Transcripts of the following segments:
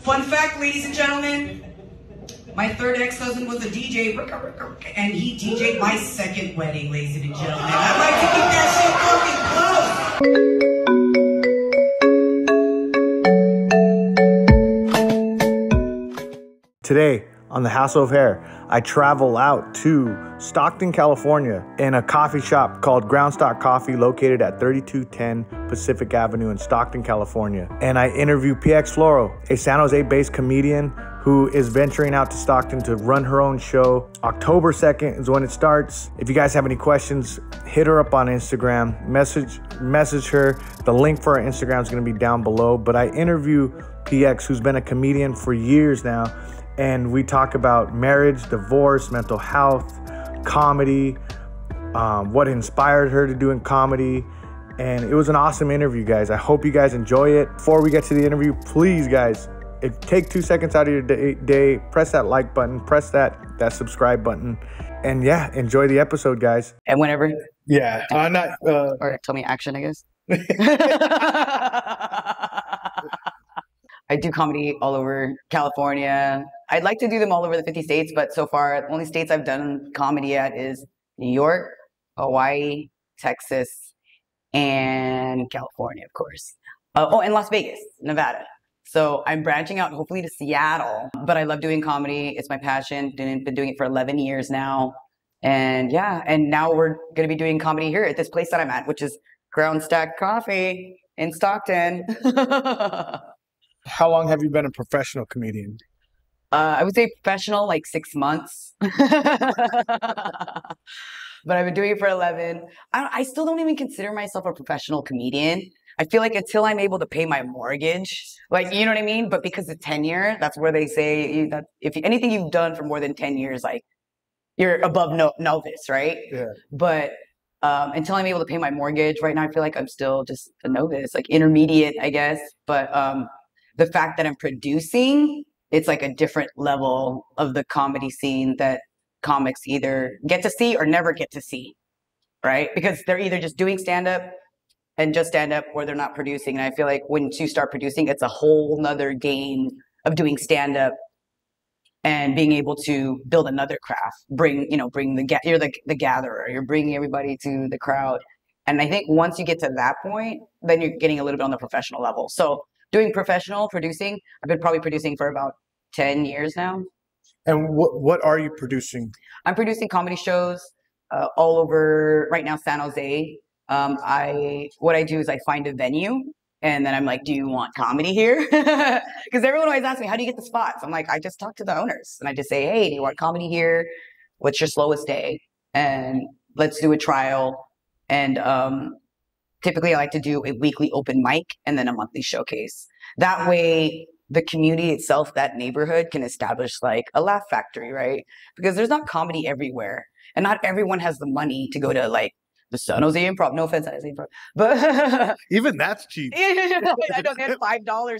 Fun fact, ladies and gentlemen, my third ex-husband was a DJ, and he DJ'd my second wedding, ladies and gentlemen. I'd like to keep that shit fucking close. Today on The Hassle of Hair, I travel out to Stockton, California in a coffee shop called Groundstock Coffee located at 3210 Pacific Avenue in Stockton, California. And I interview PX Floro, a San Jose-based comedian who is venturing out to Stockton to run her own show. October 2nd is when it starts. If you guys have any questions, hit her up on Instagram, message her. The link for her Instagram is gonna be down below. But I interview PX, who's been a comedian for years now, and we talk about marriage, divorce, mental health, comedy, what inspired her to doing comedy. And it was an awesome interview, guys. I hope you guys enjoy it. Before we get to the interview, please, guys, take 2 seconds out of your day, press that like button, press that subscribe button, and yeah, enjoy the episode, guys. And whenever. Yeah, I'm not. Or tell me action, I guess. I do comedy all over California. I'd like to do them all over the 50 states, but so far, the only states I've done comedy at is New York, Hawaii, Texas, and California, of course. And Las Vegas, Nevada. So I'm branching out, hopefully, to Seattle. But I love doing comedy. It's my passion. Been doing it for 11 years now. And yeah, and now we're going to be doing comedy here at this place that I'm at, which is Groundstock Coffee in Stockton. How long have you been a professional comedian? I would say professional, like 6 months. But I've been doing it for 11. I still don't even consider myself a professional comedian. I feel like until I'm able to pay my mortgage, like, you know what I mean? But because of tenure, that's where they say that if anything you've done for more than 10 years, like, you're above novice, right? Yeah. But until I'm able to pay my mortgage, right now I feel like I'm still just a novice, like intermediate, I guess. But the fact that I'm producing, it's like a different level of the comedy scene that comics either get to see or never get to see, right? Because they're either just doing stand-up and just stand-up, or they're not producing. And I feel like once you start producing, it's a whole nother game of doing stand-up and being able to build another craft. You're the gatherer. You're bringing everybody to the crowd. And I think once you get to that point, then you're getting a little bit on the professional level. So doing professional producing, I've been probably producing for about 10 years now. And what are you producing? I'm producing comedy shows all over right now, San Jose. What I do is I find a venue and then I'm like, do you want comedy here? Because everyone always asks me, how do you get the spots? I'm like, I just talk to the owners and I just say, hey, do you want comedy here? What's your slowest day? And let's do a trial. And typically I like to do a weekly open mic and then a monthly showcase. That way the community itself, that neighborhood, can establish like a laugh factory, right? Because there's not comedy everywhere. And not everyone has the money to go to like the San Jose Improv. No offense, San Jose Improv. But even that's cheap. I don't get $5.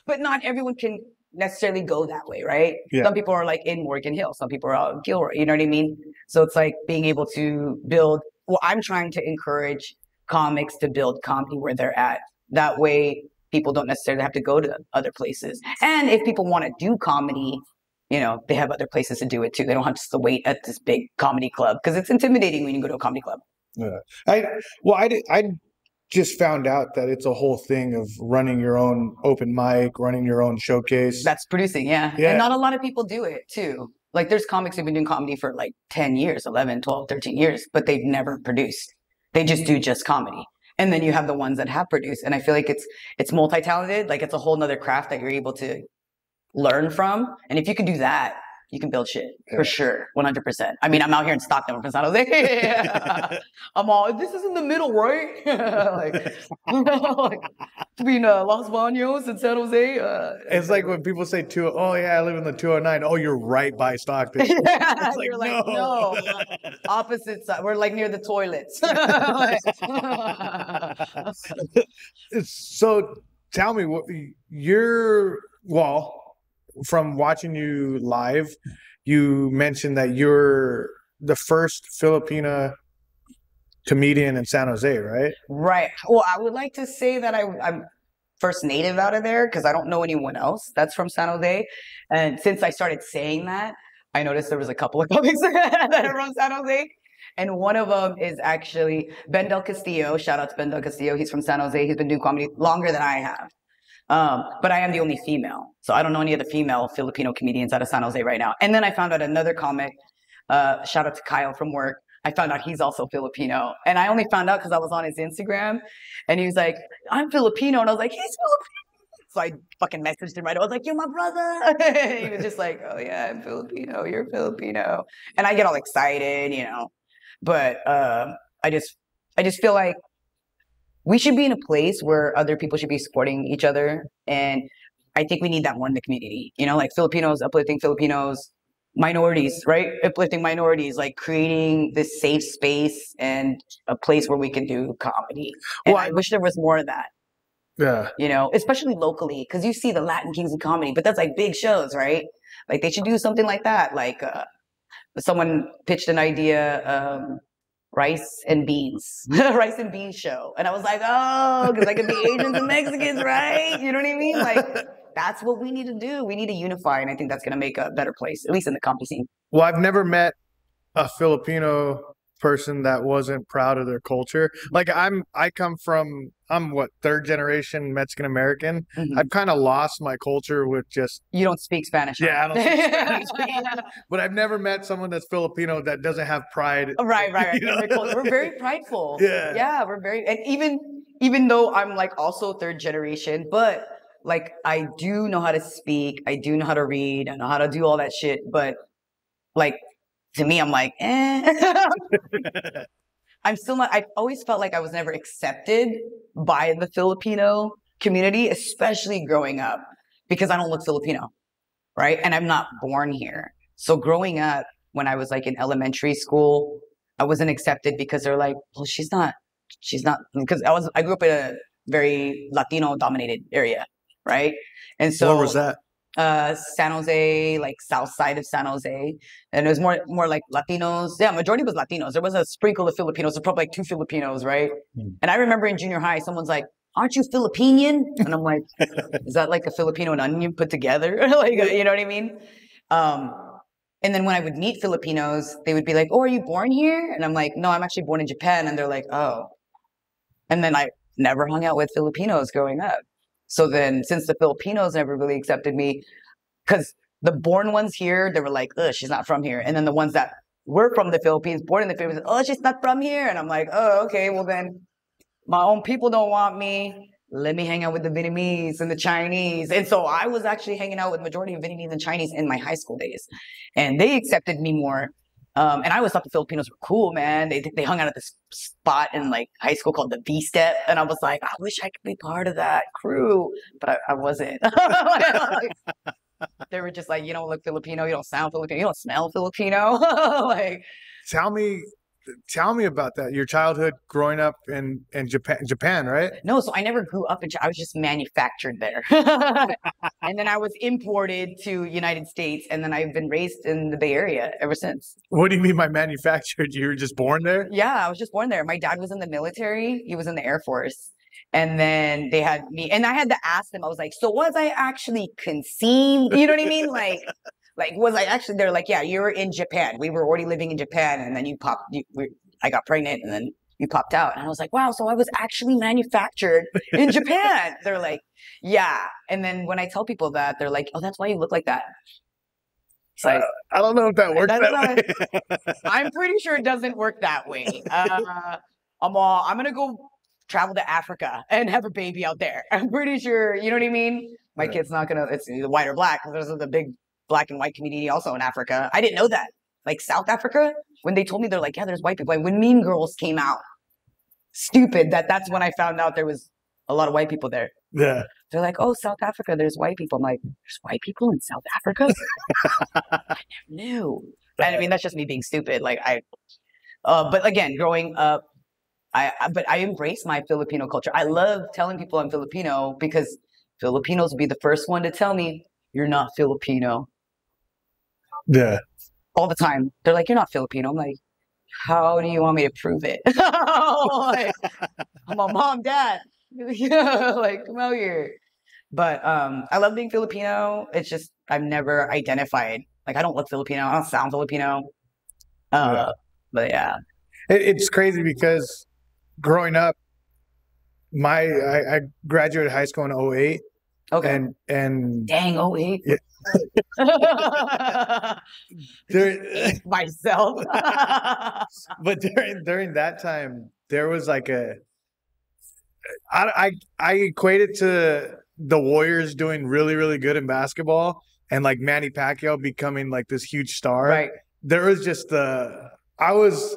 But not everyone can necessarily go that way, right? Yeah. Some people are like in Morgan Hill. Some people are out in Gilroy. You know what I mean? So it's like being able to build. Well, I'm trying to encourage comics to build comedy where they're at. That way, people don't necessarily have to go to other places. And if people want to do comedy, you know, they have other places to do it too. They don't have to wait at this big comedy club because it's intimidating when you go to a comedy club. Yeah. I just found out that it's a whole thing of running your own open mic, running your own showcase. That's producing, yeah. And not a lot of people do it too. Like there's comics who've been doing comedy for like 10 years, 11, 12, 13 years, but they've never produced. They just do just comedy. And then you have the ones that have produced. And I feel like it's multi-talented. Like it's a whole nother craft that you're able to learn from. And if you can do that, you can build shit for sure. 100%. I mean, I'm out here in Stockton. I'm from San Jose. I'm all, this is in the middle, right? like between Los Baños and San Jose. It's like when people say, oh yeah, I live in the 209. Oh, you're right by Stockton. Yeah, like, you're like, no. Opposite side. We're like near the toilets. So tell me, from watching you live, you mentioned that you're the first Filipina comedian in San Jose, right? Right. Well, I would like to say that first native out of there because I don't know anyone else that's from San Jose. And since I started saying that, I noticed there was a couple of comics that are from San Jose. And one of them is actually Ben Del Castillo. Shout out to Ben Del Castillo. He's from San Jose. He's been doing comedy longer than I have. But I am the only female. So I don't know any of the female Filipino comedians out of San Jose right now. And then I found out another comic, shout out to Kyle from work. I found out he's also Filipino. And I only found out because I was on his Instagram. And he was like, I'm Filipino. And I was like, he's Filipino. So I fucking messaged him right away. I was like, you're my brother. He was just like, oh yeah, I'm Filipino. You're Filipino. And I get all excited, you know. But I just feel like we should be in a place where other people should be supporting each other. And I think we need that more in the community. You know, like Filipinos uplifting Filipinos, minorities, right? Uplifting minorities, like creating this safe space and a place where we can do comedy. And I wish there was more of that. Yeah. You know, especially locally, because you see the Latin Kings of Comedy, but that's like big shows, right? Like they should do something like that. Like someone pitched an idea, rice and beans, rice and beans show. And I was like, oh, because I could be Asians and Mexicans, right? You know what I mean? Like, that's what we need to do. We need to unify. And I think that's going to make a better place, at least in the comedy scene. Well, I've never met a Filipino person that wasn't proud of their culture. Like I'm what, third generation Mexican American. Mm-hmm. I've kind of lost my culture with just. You don't speak Spanish. Yeah, I don't speak Spanish. But I've never met someone that's Filipino that doesn't have pride. Right. We're very prideful. Yeah, we're very, and even though I'm like also third generation, but like I do know how to speak, I do know how to read, I know how to do all that shit. But like to me, I'm like, I'm still not, I've always felt like I was never accepted by the Filipino community, especially growing up, because I don't look Filipino, right? And I'm not born here. So growing up, when I was like in elementary school, I wasn't accepted because they're like, well, she's not, because I grew up in a very Latino dominated area, right? And so where was that? San Jose, like south side of San Jose. And it was more like Latinos. Yeah, majority was Latinos. There was a sprinkle of Filipinos. There were probably like 2 Filipinos, right? And I remember in junior high, someone's like, aren't you Filipinian? And I'm like, is that like a Filipino and onion put together? Like, you know what I mean? And then when I would meet Filipinos, they would be like, oh, are you born here? And I'm like, no, I'm actually born in Japan. And they're like, oh. And then I never hung out with Filipinos growing up. So then since the Filipinos never really accepted me, because the born ones here, they were like, ugh, she's not from here. And then the ones that were from the Philippines, born in the Philippines, oh, she's not from here. And I'm like, oh, okay, well then my own people don't want me. Let me hang out with the Vietnamese and the Chinese. And so I was actually hanging out with majority of Vietnamese and Chinese in my high school days. And they accepted me more. And I always thought the Filipinos were cool, man. They hung out at this spot in like high school called the V-Step. And I was like, I wish I could be part of that crew. But I wasn't. They were just like, you don't look Filipino. You don't sound Filipino. You don't smell Filipino. Like, Tell me about that. Your childhood growing up in Japan, right? No, so I never grew up in Japan. I was just manufactured there. And then I was imported to United States, and then I've been raised in the Bay Area ever since. What do you mean by manufactured? You were just born there? Yeah, I was just born there. My dad was in the military. He was in the Air Force. And then they had me, and I had to ask them, I was like, so was I actually conceived? You know what I mean? Like, was I actually, they're like, yeah, you were in Japan. We were already living in Japan. And then I got pregnant and then you popped out. And I was like, wow, so I was actually manufactured in Japan. They're like, yeah. And then when I tell people that, they're like, oh, that's why you look like that. So I don't know if that works that way. I'm pretty sure it doesn't work that way. I'm going to go travel to Africa and have a baby out there. I'm pretty sure, you know what I mean? My kid's not going to, it's either white or black, because there's the big black and white community also in Africa. I didn't know that. Like South Africa, when they told me, they're like, yeah, there's white people. Like when Mean Girls came out, stupid, that's when I found out there was a lot of white people there. Yeah. They're like, oh, South Africa, there's white people. I'm like, there's white people in South Africa? I never knew. And I mean, that's just me being stupid. Like but again, growing up, I embrace my Filipino culture. I love telling people I'm Filipino because Filipinos will be the first one to tell me, you're not Filipino. Yeah. All the time. They're like, you're not Filipino. I'm like, how do you want me to prove it? Like, I'm a mom, dad. like come out here. But I love being Filipino. It's just I've never identified. Like I don't look Filipino. I don't sound Filipino. Yeah. But yeah. It's crazy because growing up, I graduated high school in '08, Okay. and Dang, 08. Yeah. there, Myself. but during that time, there was like I equate it to the Warriors doing really, really good in basketball and like Manny Pacquiao becoming like this huge star. Right. There was just there was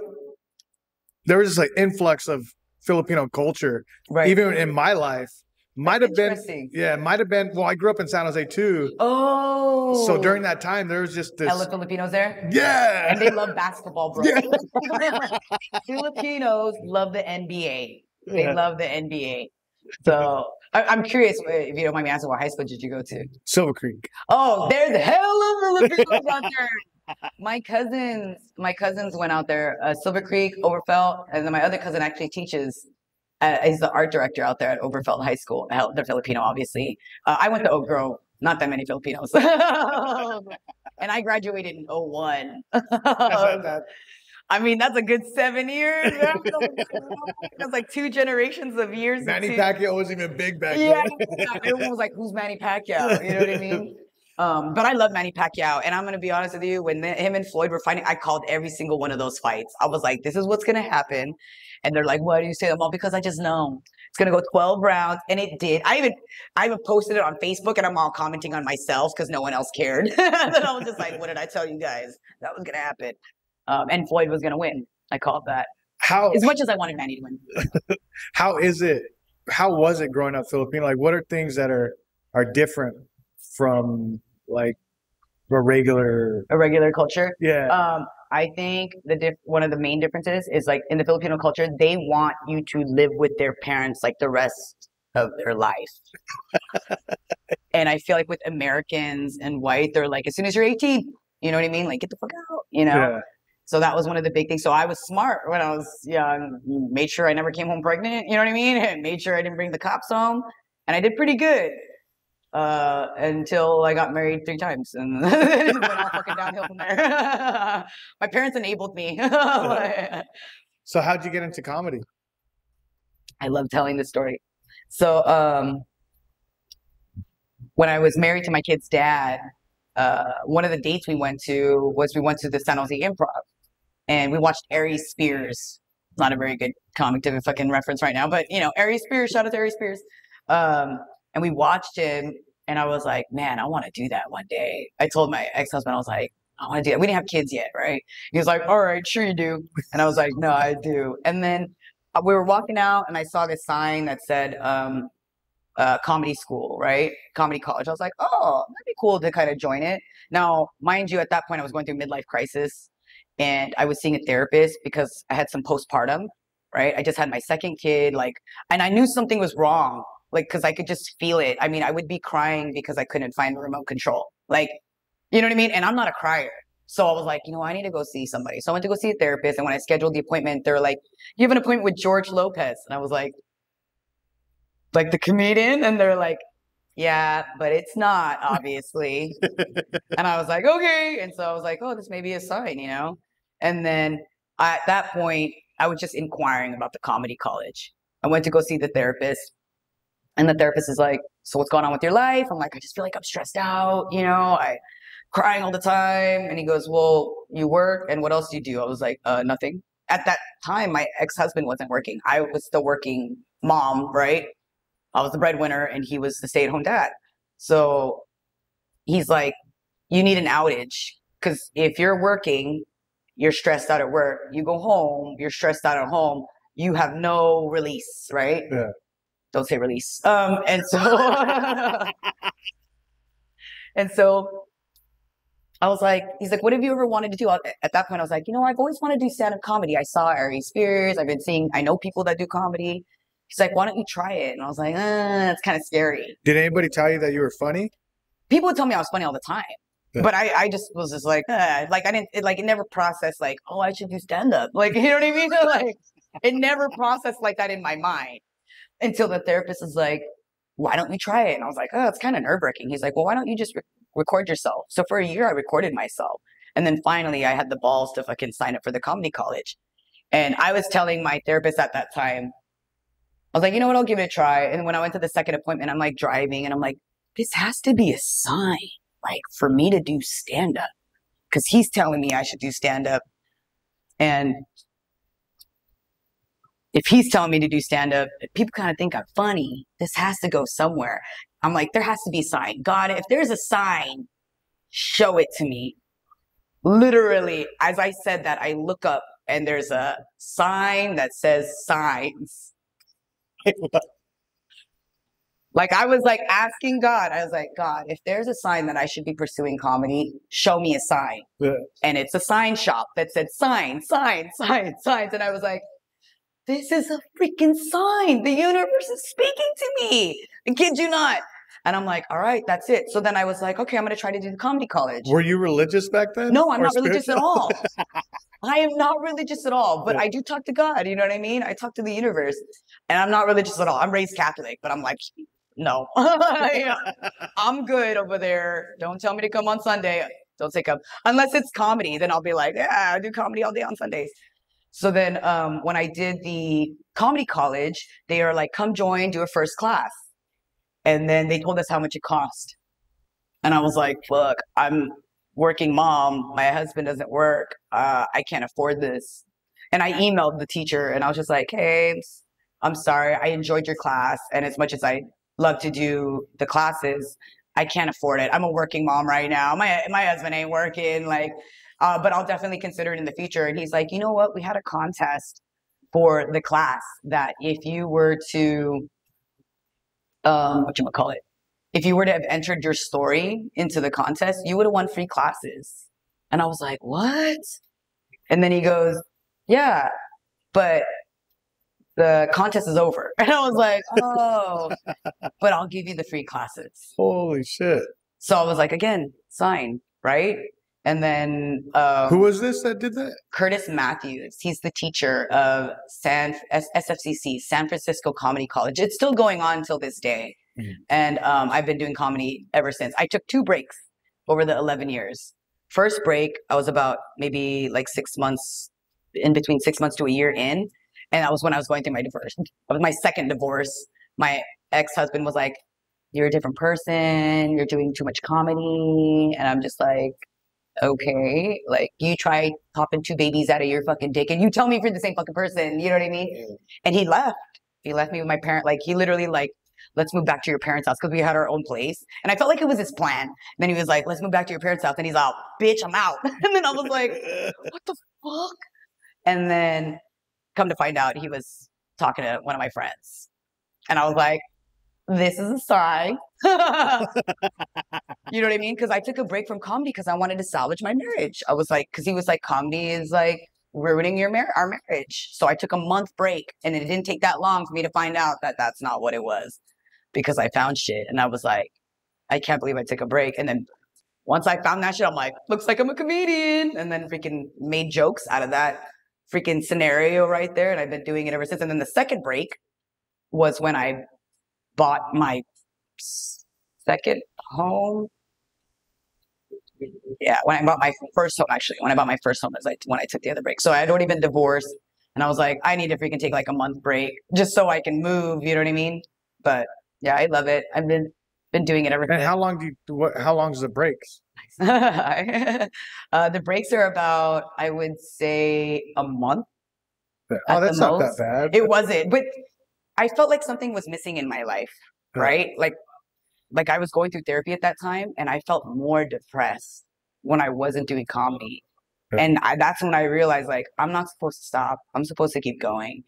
this like influx of Filipino culture, Right. even in my life. Might have been, Interesting. yeah, might have been. Well, I grew up in San Jose too. Oh. So during that time, there was just this. hella Filipinos there. Yeah. And they love basketball, bro. Yeah. Filipinos love the NBA. They Yeah. love the NBA. So I'm curious if you don't mind me asking, what high school did you go to? Silver Creek. Oh, there's hella Filipinos out there. My cousins went out there, Silver Creek, Overfelt, and then my other cousin actually teaches. He's the art director out there at Overfelt High School. Hell, they're Filipino, obviously. I went to Oak Grove. Not that many Filipinos. And I graduated in 01. I mean, that's a good 7 years. That's like 2 generations of years. Manny Pacquiao wasn't even big back then. Yeah, everyone was like, "Who's Manny Pacquiao?" You know what I mean? But I love Manny Pacquiao, and I'm gonna be honest with you. When him and Floyd were fighting, I called every single one of those fights. I was like, "This is what's gonna happen," and they're like, "Why do you say that?" Well, because I just know it's gonna go 12 rounds, and it did. I even posted it on Facebook, and I'm all commenting on myself because no one else cared. And I was just like, "What did I tell you guys? That was gonna happen." And Floyd was gonna win. I called that. As much as I wanted Manny to win. How is it? How was it growing up Filipino? Like, what are things that are different from like a regular culture? Yeah. I think one of the main differences is like in the Filipino culture, they want you to live with their parents like the rest of their life. And I feel like with Americans and white, they're like, as soon as you're 18, you know what I mean? Like, get the fuck out, you know? Yeah. So that was one of the big things. So I was smart when I was young, made sure I never came home pregnant, you know what I mean? And made sure I didn't bring the cops home. And I did pretty good until I got married 3 times. And then it went all fucking downhill from there. My parents enabled me. So how'd you get into comedy? I love telling this story. So when I was married to my kid's dad, one of the dates we went to the San Jose Improv. And we watched Aries Spears. Not a very good comic to fucking reference right now, but you know, Aries Spears, shout out to Aries Spears. And we watched him and I was like, man, I want to do that one day. I told my ex-husband, I was like, I want to do that. We didn't have kids yet, right? He was like, all right, sure you do. And I was like, no, I do. And then we were walking out and I saw this sign that said, comedy school, right? Comedy college. I was like, oh, that'd be cool to kind of join it. Now, mind you, at that point, I was going through midlife crisis and I was seeing a therapist because I had some postpartum, right? I just had my second kid, and I knew something was wrong, because I could just feel it. I mean, I would be crying because I couldn't find the remote control. You know what I mean? And I'm not a crier. So I was like, I need to go see somebody. So I went to go see a therapist. And when I scheduled the appointment, they were like, you have an appointment with George Lopez. And I was like the comedian? And they're like, yeah, but it's not, obviously. And I was like, okay. And so I was like, oh, this may be a sign, And then at that point, I was just inquiring about the comedy college. I went to go see the therapist. And the therapist is like, so what's going on with your life? I'm like, I just feel like I'm stressed out, I crying all the time. And he goes, well, you work, and what else do you do? I was like, nothing. At that time, my ex-husband wasn't working. I was the working mom, right? I was the breadwinner and he was the stay-at-home dad. So he's like, you need an outage, because if you're working, you're stressed out at work. You go home, you're stressed out at home. You have no release, right? Yeah. Don't say release. And so, and so I was like, he's like, what have you ever wanted to do? At that point, I was like, I've always wanted to do stand-up comedy. I saw Aries Spears. I know people that do comedy. He's like, why don't you try it? And I was like, it's kind of scary. Did anybody tell you that you were funny? People would tell me I was funny all the time. Yeah. But I just was just like, I didn't, it never processed I should do stand-up. You know what I mean? It never processed like that in my mind. until the therapist is like, why don't you try it? And I was like, oh, it's kind of nerve-wracking. He's like, well, why don't you just record yourself? So for a year, I recorded myself. And then finally, I had the balls to fucking sign up for the comedy college. And I was telling my therapist at that time, I was like, you know what, I'll give it a try. And when I went to the second appointment, I'm like driving and I'm like, this has to be a sign, like for me to do stand-up. Because he's telling me I should do stand-up. And if he's telling me to do stand-up, people kind of think I'm funny. This has to go somewhere. I'm like, there has to be a sign. God, if there's a sign, show it to me. Literally, as I said that, I look up and there's a sign that says signs. Like I was like asking God, I was like, God, if there's a sign that I should be pursuing comedy, show me a sign. Yeah. And it's a sign shop that said signs. And I was like, this is a freaking sign. The universe is speaking to me. I kid you not. And I'm like, all right, that's it. So then I was like, okay, I'm going to try to do the comedy college. Were you religious back then? No, I'm Or not religious at spiritual? all. I am not religious at all, but I do talk to God. You know what I mean? I talk to the universe and I'm not religious at all. I'm raised Catholic, but I'm like, no, I'm good over there. Don't tell me to come on Sunday. Don't take up unless it's comedy. Then I'll be like, yeah, I do comedy all day on Sundays. So then when I did the comedy college, they are like, come join, do a first class. And then they told us how much it cost. And I was like, look, I'm working mom. My husband doesn't work. I can't afford this. And I emailed the teacher and I was just like, hey, I'm sorry. I enjoyed your class. And as much as I love to do the classes, I can't afford it. I'm a working mom right now. My husband ain't working. Like, but I'll definitely consider it in the future. And he's like, you know what? We had a contest for the class that if you were to, if you were to have entered your story into the contest, you would have won free classes. And I was like, what? And then he goes, yeah, but the contest is over. And I was like, oh, but I'll give you the free classes. Holy shit. So I was like, again, sign, right? And then who was this that did that? Curtis Matthews. He's the teacher of SFCC, San Francisco Comedy College. It's still going on till this day. Mm-hmm. And I've been doing comedy ever since. I took 2 breaks over the 11 years. First break, I was about maybe like 6 months, in between 6 months to a year in. And that was when I was going through my divorce. It was my second divorce. My ex-husband was like, you're a different person. You're doing too much comedy. And I'm just like, okay, like you try popping 2 babies out of your fucking dick and you tell me if you're the same fucking person, you know what I mean? Yeah. And he left me with my parent. Like he literally like, let's move back to your parents' house because we had our own place. And I felt like it was his plan. And then he was like, let's move back to your parents' house. And he's like, bitch, I'm out. And then I was like, what the fuck? And then come to find out he was talking to one of my friends. And I was like, this is a sign. You know what I mean? Because I took a break from comedy because I wanted to salvage my marriage. I was like, because he was like, comedy is like ruining our marriage. So I took a month break and it didn't take that long for me to find out that that's not what it was, because I found shit. And I was like, I can't believe I took a break. And then once I found that shit, I'm like, looks like I'm a comedian. And then freaking made jokes out of that freaking scenario right there. And I've been doing it ever since. And then the second break was when I bought my second home. Yeah, when I bought my first home, actually. When I bought my first home is like when I took the other break. So I had already been divorced. And I was like, I need to freaking take like a month break just so I can move. You know what I mean? But yeah, I love it. I've been doing it ever since. And how long is the breaks? The breaks are about, I would say, a month. Oh, that's not that bad. It wasn't, but I felt like something was missing in my life, right? Like I was going through therapy at that time and I felt more depressed when I wasn't doing comedy. And that's when I realized like, I'm not supposed to stop. I'm supposed to keep going.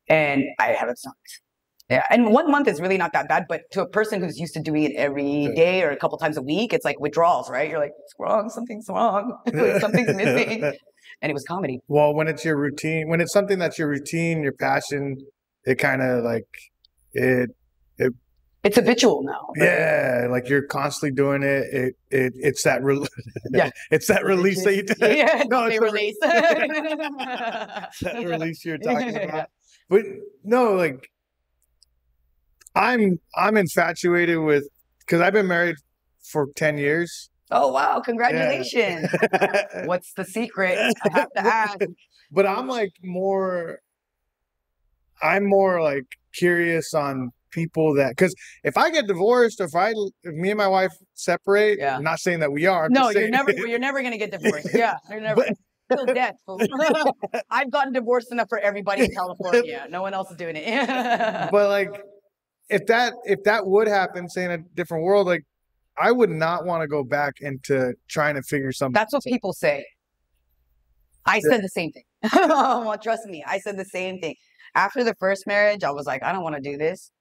And I haven't stopped. Yeah. And 1 month is really not that bad, but to a person who's used to doing it every day or a couple times a week, it's like withdrawals, right? You're like, it's wrong. Something's wrong. Something's missing. And it was comedy. Well, when it's your routine, when it's something that's your routine, your passion, it kind of like, it's habitual now. Right? Yeah, like you're constantly doing it. It's that it's that release that you do. Yeah, no, it's release. That release you're talking about. But no, like I'm infatuated with, because I've been married for 10 years. Oh, wow. Congratulations. What's the secret? I have to ask. But I'm more like curious on people that, because if I get divorced, or if me and my wife separate, Yeah. I'm not saying that we are. I'm No, just saying, you're never gonna get divorced. Yeah, you're never. Till death. Fool. I've gotten divorced enough for everybody in California. No one else is doing it. but like, if that would happen, say in a different world, like I would not want to go back into trying to figure something. That's what people say. I said the same thing. Well, trust me, I said the same thing. After the first marriage, I was like, I don't want to do this.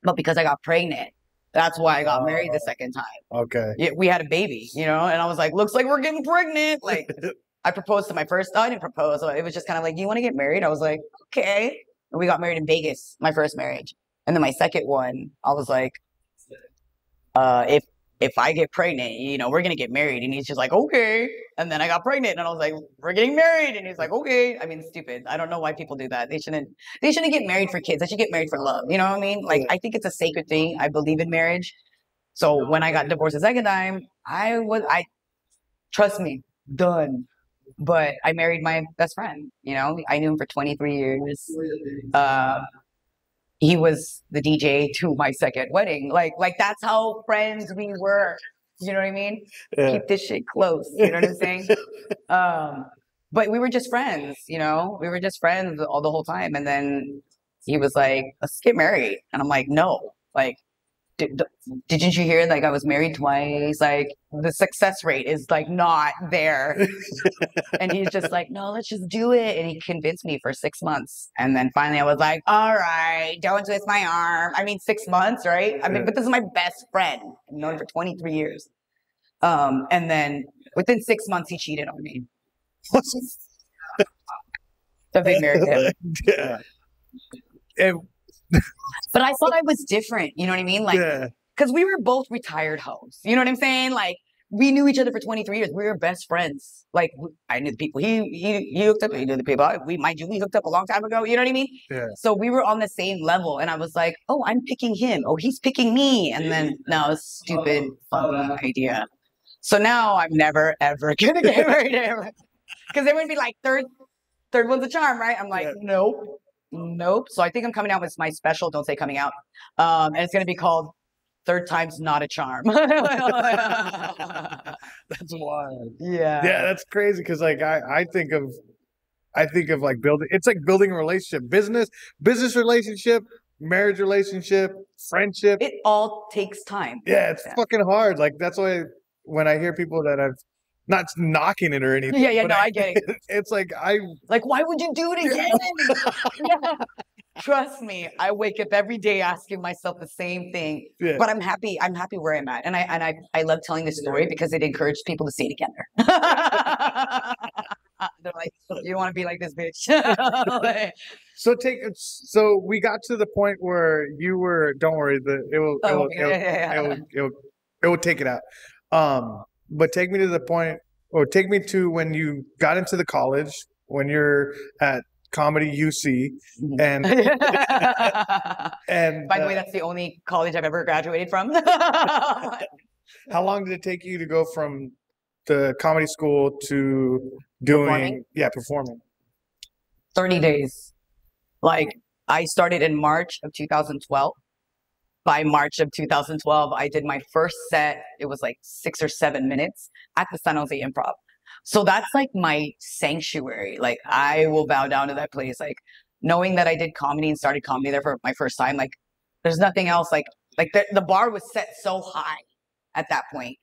But because I got pregnant, that's why I got married the second time. Okay. Yeah, we had a baby, and I was like, looks like we're getting pregnant. Like, I proposed to my first, I didn't propose. So it was just kind of like, do you want to get married? I was like, okay. And we got married in Vegas, my first marriage. And then my second one, I was like, if I get pregnant, we're going to get married. And he's just like, okay. And then I got pregnant and I was like, we're getting married. And he's like, okay. I mean, stupid. I don't know why people do that. They shouldn't get married for kids. They should get married for love. You know what I mean? Like, I think it's a sacred thing. I believe in marriage. So when I got divorced the second time, trust me, done. But I married my best friend. I knew him for 23 years. He was the DJ to my second wedding. Like that's how friends we were. You know what I mean? Yeah. Keep this shit close. You know what I'm saying? But we were just friends. We were just friends the whole time. And then he was like, "Let's get married," and I'm like, "No, like." Didn't you hear, like, I was married twice? Like, the success rate is like not there. And he's just like, no, let's just do it. And he convinced me for 6 months. And then finally I was like, all right, don't twist my arm. I mean, 6 months, right? I mean, but this is my best friend. I've known him for 23 years. And then within 6 months, he cheated on me. So they married him. Yeah. But I thought I was different. You know what I mean? Like, because we were both retired hoes. You know what I'm saying? Like, we knew each other for 23 years. We were best friends. Like, I knew the people he hooked up. He knew the people. We hooked up a long time ago. You know what I mean? Yeah. So we were on the same level. And I was like, oh, I'm picking him. Oh, he's picking me. And then, no, stupid fucking idea. So now I'm never, ever going to get married ever. Because they would be like, third one's a charm, right? I'm like, Nope. So I think I'm coming out with my special, don't say coming out. And it's going to be called Third Time's Not a Charm. That's wild. Yeah. Yeah, that's crazy. Cause like, I think of like it's like building a relationship, business relationship, marriage relationship, friendship. It all takes time. Yeah. It's fucking hard. Like, that's why when I hear people that I've not knocking it or anything. Yeah, no, I get it. It's like, why would you do it again? Yeah. Trust me, I wake up every day asking myself the same thing. Yeah. But I'm happy where I'm at. And I love telling this story because it encourages people to stay together. They're like, you want to be like this bitch. So we got to the point where you were, don't worry, it will take it out. But take me to the point, or take me to when you got into the college, when you're at Comedy UC, and by the way, that's the only college I've ever graduated from. How long did it take you to go from the comedy school to doing performing? 30 days. Like, I started in March of 2012. By March of 2012, I did my first set. It was like 6 or 7 minutes at the San Jose Improv. So that's like my sanctuary. Like, I will bow down to that place. Like, knowing that I did comedy and started comedy there for my first time, like, there's nothing else. Like the bar was set so high at that point.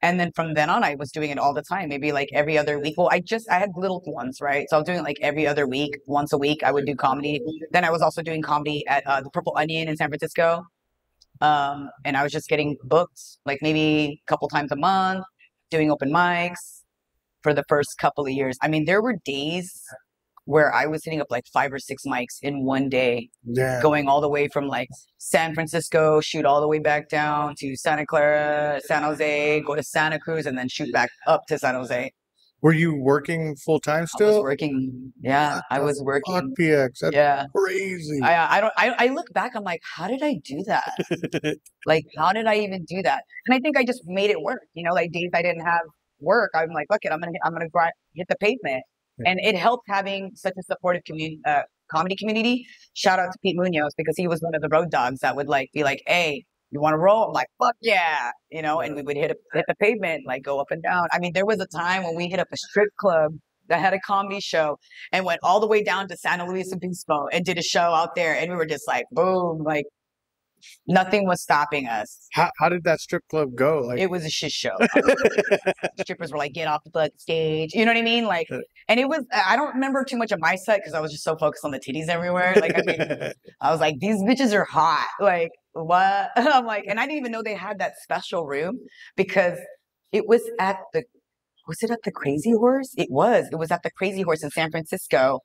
And then from then on, I was doing it all the time, maybe like every other week. Well, I had little ones, right? So I was doing it like every other week, once a week, I would do comedy. Then I was also doing comedy at the Purple Onion in San Francisco. And I was just getting booked like maybe a couple times a month, doing open mics for the first couple of years. I mean, there were days where I was hitting up like 5 or 6 mics in one day, going all the way from like San Francisco, shoot all the way back down to Santa Clara, San Jose, go to Santa Cruz, and then shoot back up to San Jose. Were you working full time I was still? working. Yeah, I was Fuck, working. PX. That's Yeah. crazy. I look back, I'm like, how did I do that? Like, how did I even do that? And I think I just made it work. You know, like days I didn't have work, I'm like, look it, I'm gonna hit the pavement. And it helped having such a supportive comedy community. Shout out to Pete Munoz because he was one of the road dogs that would like be like, hey, you want to roll? I'm like, fuck yeah, you know. And we would hit the pavement, like go up and down. I mean, there was a time when we hit up a strip club that had a comedy show and went all the way down to Santa Luis Obispo and did a show out there, and we were just like, boom, like nothing was stopping us. How did that strip club go? Like, It was a shit show. Strippers were like, get off the fucking stage. You know what I mean? Like, and it was, I don't remember too much of my set because I was just so focused on the titties everywhere. Like, I mean, I was like, these bitches are hot. Like, what? I'm like, and I didn't even know they had that special room because it was at the, was it at the Crazy Horse? It was at the Crazy Horse in San Francisco.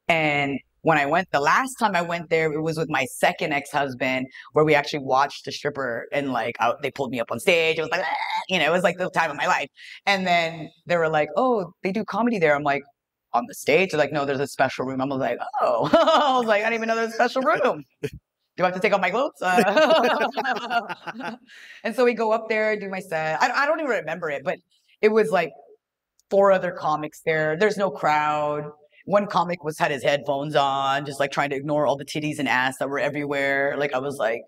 And when I went, the last time I went there, it was with my second ex-husband, where we actually watched the stripper and like they pulled me up on stage. It was like, ah, you know, it was like the time of my life. And then they were like, oh, they do comedy there. I'm like, on the stage? They're like, no, there's a special room. I'm like, oh, I was like, I didn't even know there's a special room. Do I have to take off my clothes? And so we go up there, do my set. I don't even remember it, but it was like 4 other comics there. There's no crowd. One comic had his headphones on, just like trying to ignore all the titties and ass that were everywhere. Like I was like,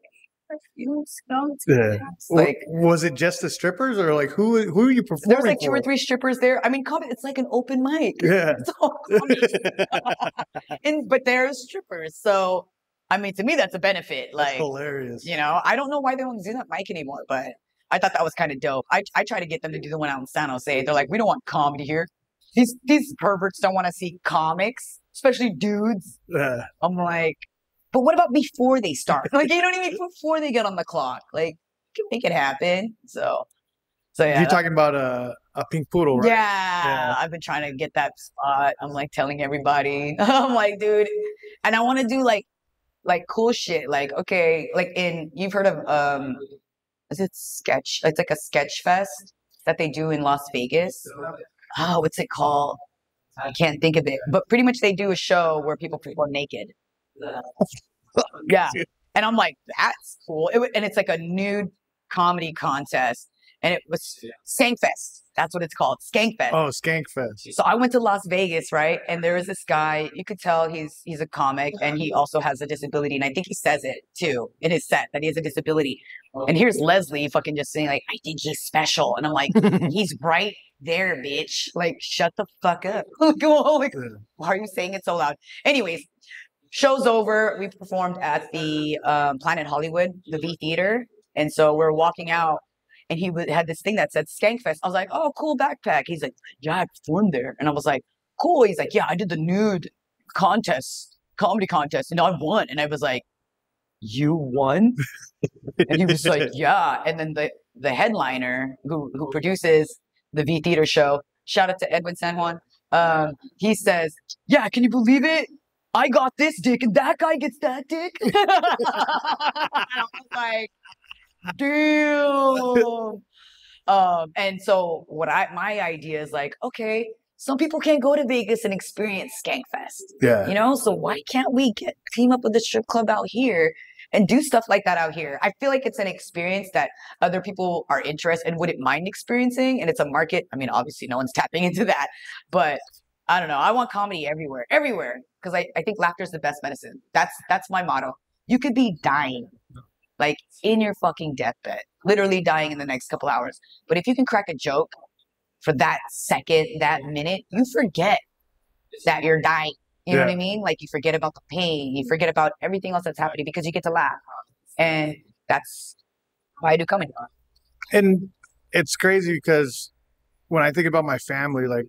you know, yeah. Like, was it just the strippers or like who are you performing? There was like 2 or 3 strippers there. I mean, it's like an open mic. Yeah. But there's strippers. So, I mean, to me, that's a benefit. Like, that's hilarious. You know, I don't know why they don't do that mic anymore, but I thought that was kind of dope. I try to get them to do the one out in San Jose. They're like, we don't want comedy here. These perverts don't want to see comics, especially dudes. Yeah. I'm like, but what about before they start? Like, you know what I mean? Before they get on the clock, like, you can make it happen. So yeah. You're talking about a pink poodle, right? Yeah, I've been trying to get that spot. I'm like telling everybody. I'm like, dude, and I want to do like cool shit. Like, okay, like you've heard of is it Sketch? It's like a sketch fest that they do in Las Vegas. Oh, what's it called? I can't think of it. But pretty much they do a show where people perform naked. Yeah. And I'm like, that's cool. And it's like a nude comedy contest. And it was Skankfest. That's what it's called. Skankfest. Oh, Skankfest. So I went to Las Vegas, right? And there was this guy, you could tell he's a comic and he also has a disability. And I think he says it too in his set that he has a disability. And here's Leslie fucking just saying like, I think he's special. And I'm like, he's right there, bitch. Like, shut the fuck up. Like, why are you saying it so loud? Anyways, show's over. We performed at the Planet Hollywood, the V Theater. And so we're walking out. And he had this thing that said Skankfest. I was like, oh, cool backpack. He's like, yeah, I performed there. And I was like, cool. He's like, yeah, I did the nude comedy contest, and I won. And I was like, you won? And he was like, yeah. And then the headliner who produces the V Theater show, shout out to Edwin San Juan, he says, yeah, can you believe it? I got this dick and that guy gets that dick. And I was like, damn. And so my idea is like, okay, some people can't go to Vegas and experience Skankfest. Yeah. You know, so why can't we team up with the strip club out here and do stuff like that out here? I feel like it's an experience that other people are interested and wouldn't mind experiencing. And it's a market. I mean, obviously no one's tapping into that, but I don't know. I want comedy everywhere. Because I think laughter is the best medicine. That's my motto. You could be dying, like in your fucking deathbed, literally dying in the next couple hours. But if you can crack a joke for that second, that minute, you forget that you're dying. You know what I mean? Like you forget about the pain. You forget about everything else that's happening because you get to laugh. And that's why I do comedy. And it's crazy because when I think about my family, like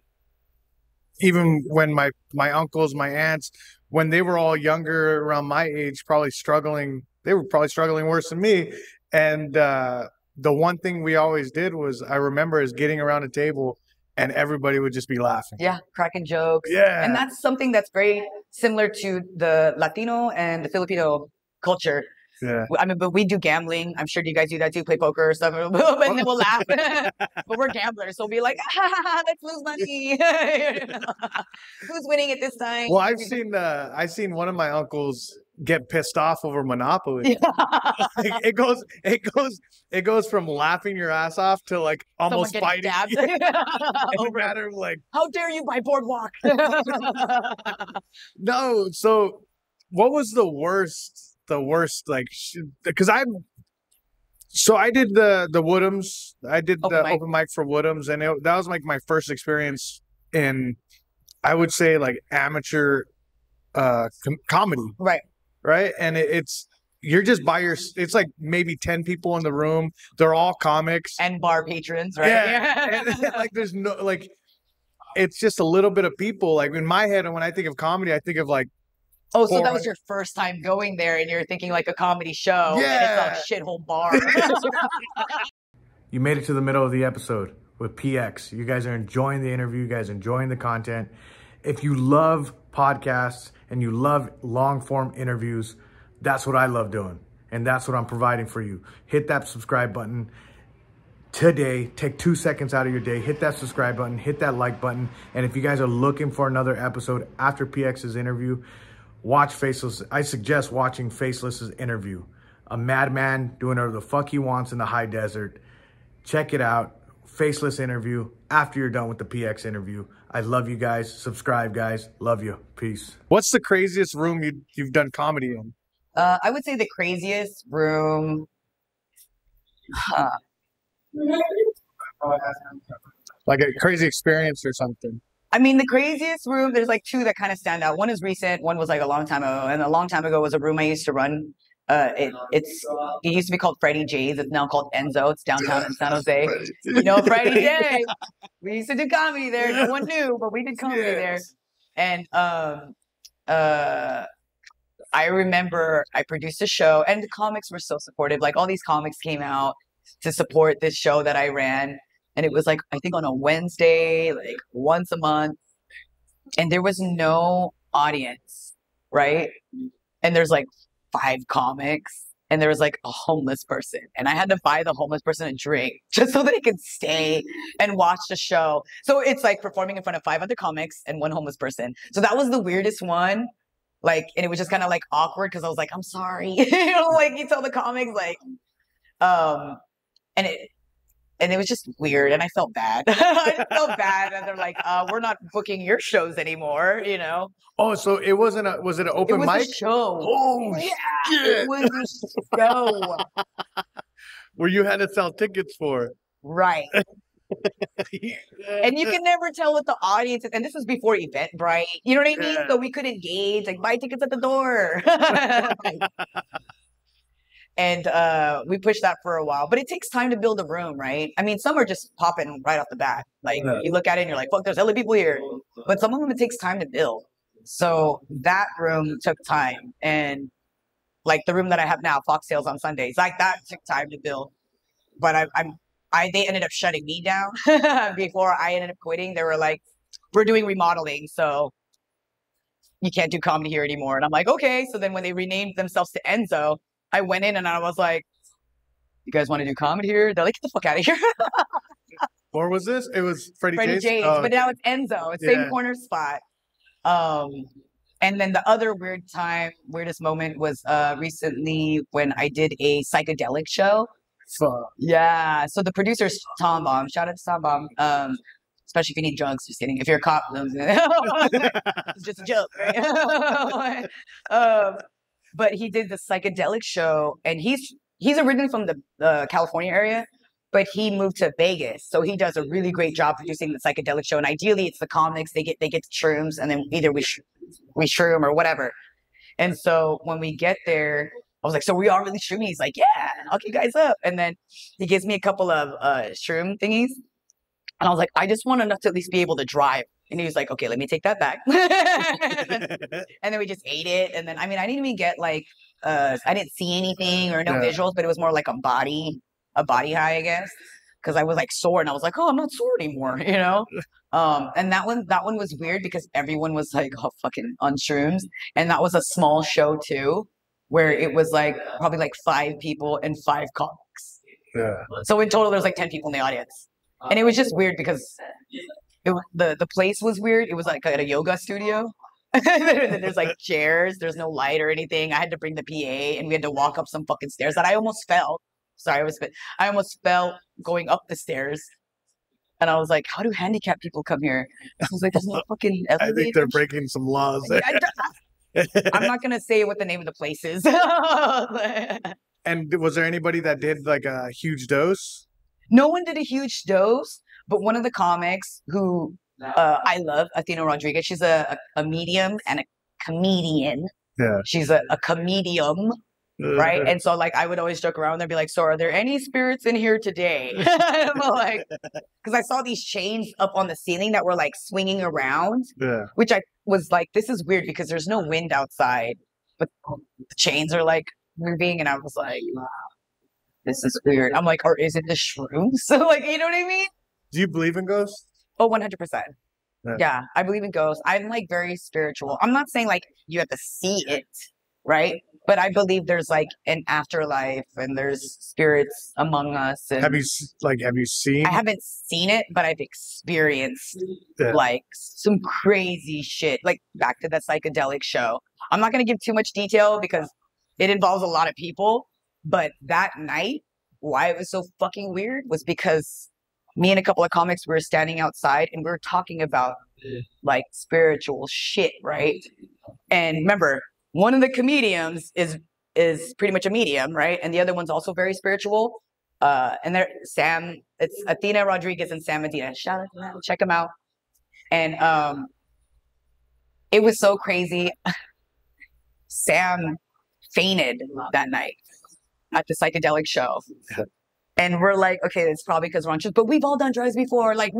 even when my uncles, my aunts, when they were all younger around my age, they were probably struggling worse than me. And the one thing we always did was, I remember, is getting around a table and everybody would just be laughing. Yeah, cracking jokes. Yeah. And that's something that's very similar to the Latino and the Filipino culture. Yeah. I mean, but we do gambling. I'm sure you guys do that too, play poker or stuff, and then we'll laugh. But we're gamblers, so we'll be like, let's lose money. Who's winning at this time? Well, I've seen one of my uncles get pissed off over Monopoly. Like, it goes from laughing your ass off to like almost fighting. No matter like, how dare you buy Boardwalk? No. So, what was the worst? Like, because I did the Woodhams. I did the open mic for Woodhams, and that was like my first experience in, I would say, like amateur comedy. Right. And you're just it's like maybe 10 people in the room. They're all comics and bar patrons, right? Yeah. And, like there's no like, it's just a little bit of people. Like in my head, and when I think of comedy, I think of like, oh, so that was your first time going there, and you're thinking like a comedy show, yeah, and it's a shithole bar. You made it to the middle of the episode with PX. You guys are enjoying the interview. You guys are enjoying the content. If you love podcasts and you love long form interviews, that's what I love doing. And that's what I'm providing for you. Hit that subscribe button today. Take 2 seconds out of your day. Hit that subscribe button. Hit that like button. And if you guys are looking for another episode after PX's interview, watch Faceless. I suggest watching Faceless's interview. A madman doing whatever the fuck he wants in the high desert. Check it out. Faceless interview after you're done with the PX interview. I love you guys. Subscribe, guys. Love you. Peace. What's the craziest room you've done comedy in? I would say the craziest room. Like a crazy experience or something. I mean, the craziest room, there's like two that kind of stand out. One is recent, one was like a long time ago. And a long time ago was a room I used to run. It used to be called Freddie J's. It's now called Enzo. It's downtown in San Jose. You know, Freddie J. We used to do comedy there. No one knew, but we did comedy there. And I remember I produced a show, and the comics were so supportive. Like all these comics came out to support this show that I ran. And it was like, I think on a Wednesday, like once a month. And there was no audience, right? And there's like 5 comics. And there was like a homeless person. And I had to buy the homeless person a drink just so they could stay and watch the show. So it's like performing in front of 5 other comics and 1 homeless person. So that was the weirdest one. Like, and it was just kind of like awkward because I was like, I'm sorry. You know, like you tell the comics like, and it was just weird, and I felt bad. I felt bad, and they're like, "We're not booking your shows anymore," you know. Oh, so it wasn't was it an open mic? It was a show. Oh, yeah, shit. It was a show. Where you had to sell tickets for. Right. And you can never tell what the audience is. And this was before Eventbrite. You know what I mean? Yeah. So we could engage, like buy tickets at the door. And we pushed that for a while, but it takes time to build a room, right? I mean, some are just popping right off the bat. Like you look at it and you're like, fuck, there's other people here. But some of them, it takes time to build. So that room took time. And like the room that I have now, Fox Sales on Sundays, like that took time to build. But they ended up shutting me down before I ended up quitting. They were like, we're doing remodeling, so you can't do comedy here anymore. And I'm like, okay. So then when they renamed themselves to Enzo, I went in and I was like, you guys want to do comedy here? They're like, get the fuck out of here. Where was this? It was Freddie J's. But now it's Enzo. It's same corner spot. And then the other weirdest moment was recently when I did a psychedelic show. Yeah. So the producer's Tom Baum. Shout out to Tom Baum. Especially if you need drugs, just kidding. If you're a cop, it's just a joke, right? But he did the psychedelic show, and he's originally from the California area, but he moved to Vegas, so he does a really great job producing the psychedelic show. And ideally, it's the comics they get shrooms, and then either we shroom or whatever. And so when we get there, I was like, "So we are really shrooming?" He's like, "Yeah, I'll hook you guys up." And then he gives me a couple of shroom thingies, and I was like, "I just want enough to at least be able to drive." And he was like, "Okay, let me take that back." And then we just ate it. And then, I mean, I didn't even get like, I didn't see anything or no visuals, but it was more like a body high, I guess. Cause I was like sore and I was like, oh, I'm not sore anymore, you know? And that one was weird because everyone was like, oh, fucking on shrooms. And that was a small show too. where it was like probably like 5 people and 5 comics. Yeah. So in total, there's like 10 people in the audience. And it was just weird because the place was weird. It was like at a yoga studio. There's like chairs. There's no light or anything. I had to bring the PA, and we had to walk up some fucking stairs that I almost fell. Sorry, I almost fell going up the stairs. And I was like, how do handicapped people come here? I was like, there's no fucking elevator. I think they're breaking some laws there. I'm not going to say what the name of the place is. And was there anybody that did like a huge dose? No one did a huge dose, but one of the comics who I love, Athena Rodriguez, she's a medium and a comedian. Yeah. She's a comedium. Right. And so like I would always joke around and be like, so are there any spirits in here today? Like, because I saw these chains up on the ceiling that were like swinging around, which I was like, this is weird because there's no wind outside, but the chains are like moving. And I was like, wow, this is weird. I'm like, or is it the shrooms? So like, you know what I mean? Do you believe in ghosts? Oh, 100%. Yeah, I believe in ghosts. I'm like very spiritual. I'm not saying like you have to see it, right? But I believe there's like an afterlife and there's spirits among us. And have you seen? I haven't seen it, but I've experienced like some crazy shit. Like back to that psychedelic show. I'm not going to give too much detail because it involves a lot of people. But that night, why it was so fucking weird was because me and a couple of comics were standing outside and we were talking about like spiritual shit, right? And remember, one of the comedians is pretty much a medium, right? And the other one's also very spiritual. And it's Athena Rodriguez and Sam Medina. Shout out to them, check them out. And it was so crazy. Sam fainted that night at the psychedelic show. And we're like, okay, it's probably because we're on drugs, but we've all done drugs before. Like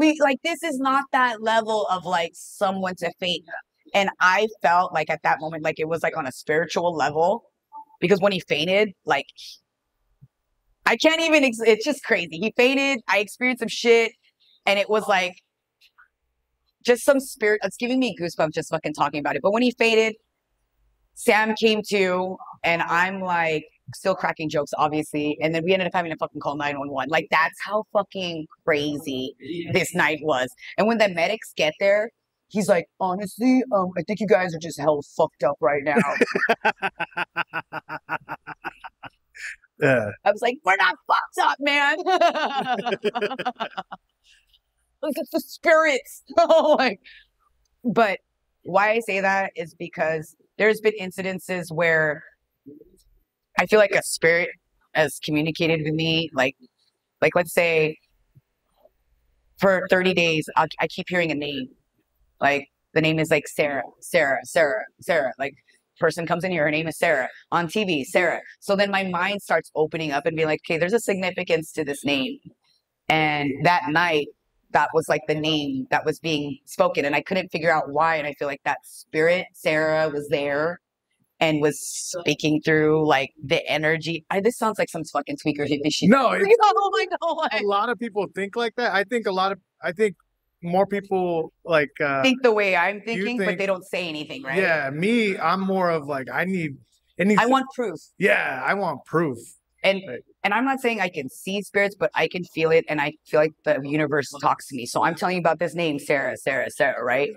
this is not that level of like someone to faint. And I felt like at that moment, like it was like on a spiritual level, because when he fainted, like I can't even, it's just crazy. He fainted. I experienced some shit and it was like just some spirit. It's giving me goosebumps just fucking talking about it. But when he fainted, Sam came to and I'm like still cracking jokes, obviously. And then we ended up having to fucking call 911. Like that's how fucking crazy this night was. And when the medics get there, he's like, honestly, I think you guys are just hell fucked up right now. Yeah. I was like, we're not fucked up, man. Look at the spirits. Like, but why I say that is because there's been incidences where I feel like a spirit has communicated with me. Like let's say for 30 days, I keep hearing a name. Like the name is like Sarah. Like person comes in here, her name is Sarah. On TV, Sarah. So then my mind starts opening up and being like, okay, there's a significance to this name. And that night, that was like the name that was being spoken. And I couldn't figure out why. And I feel like that spirit, Sarah, was there and was speaking through like the energy. This sounds like some fucking tweaker hippie shit. No, oh my God. A lot of people think like that. I think more people like think the way I'm thinking, but they don't say anything, right? Yeah, I'm more of like I want proof. Yeah, I want proof. And I'm not saying I can see spirits, but I can feel it, and I feel like the universe talks to me. So I'm telling you about this name, Sarah, right?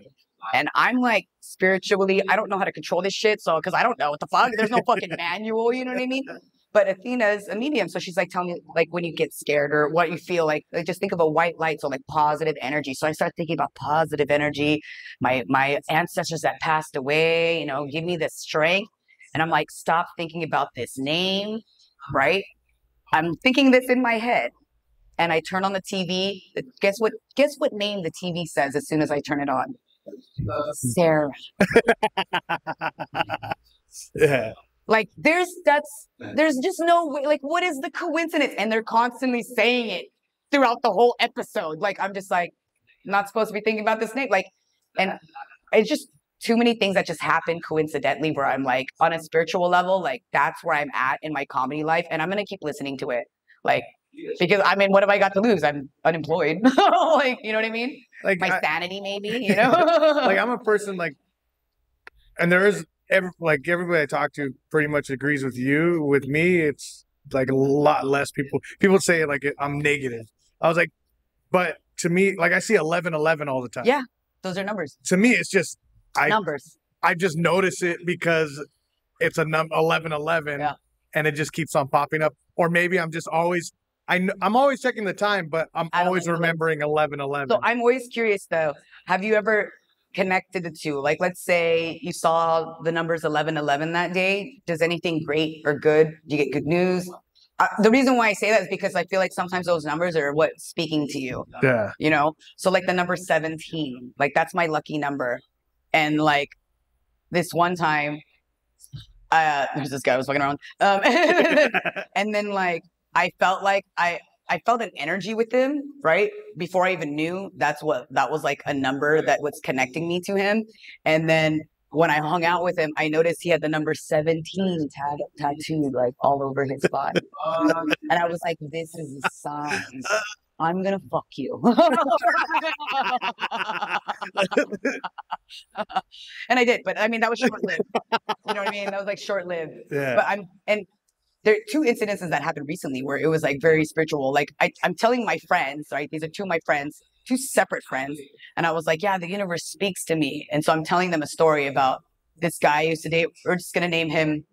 And I'm like spiritually, I don't know how to control this shit, so because I don't know what the fuck. There's no fucking manual, you know what I mean? But Athena's a medium, so she's like telling me like when you get scared or what you feel like just think of a white light, so like positive energy. So I start thinking about positive energy, my ancestors that passed away, give me this strength. And I'm like, stop thinking about this name, right? I'm thinking this in my head, and I turn on the TV. Guess what name the TV says as soon as I turn it on? Sarah. Yeah. Like there's just no way, like what is the coincidence? And they're constantly saying it throughout the whole episode. Like I'm just like not supposed to be thinking about this name. Like, and it's just too many things that just happen coincidentally where I'm like on a spiritual level, like that's where I'm at in my comedy life. And I'm gonna keep listening to it. Like because I mean, what have I got to lose? I'm unemployed. Like, you know what I mean? Like my sanity maybe, Like I'm a person like, and there is like everybody I talk to pretty much agrees with you. With me, it's like a lot less people. People say like I'm negative. I was like, but to me, like I see 11-11 all the time. Yeah, those are numbers. To me, it's just Numbers. I just notice it because it's a 11-11, Yeah. and it just keeps on popping up. Or maybe I'm just always I'm always checking the time, but I'm I don't always like remembering 11-11. So I'm always curious though. Have you ever connected the two? Like, let's say you saw the numbers 11-11 that day. Does anything great or good? Do you get good news? The reason why I say that is because I feel like sometimes those numbers are what's speaking to you. Yeah. You know, so like the number 17, like that's my lucky number. And like this one time, there's this guy I was walking around, and then like I felt like I felt an energy with him, right? Before I even knew that was like a number that was connecting me to him. And then when I hung out with him, I noticed he had the number 17 tattooed like all over his body. And I was like, this is a sign. I'm gonna fuck you. And I did, but I mean that was short-lived. You know what I mean? That was like short-lived. Yeah. But there are two incidences that happened recently where it was like very spiritual. Like I'm telling my friends, right? These are two of my friends, two separate friends. And I was like, yeah, the universe speaks to me. And so I'm telling them a story about this guy I used to date. We're just going to name him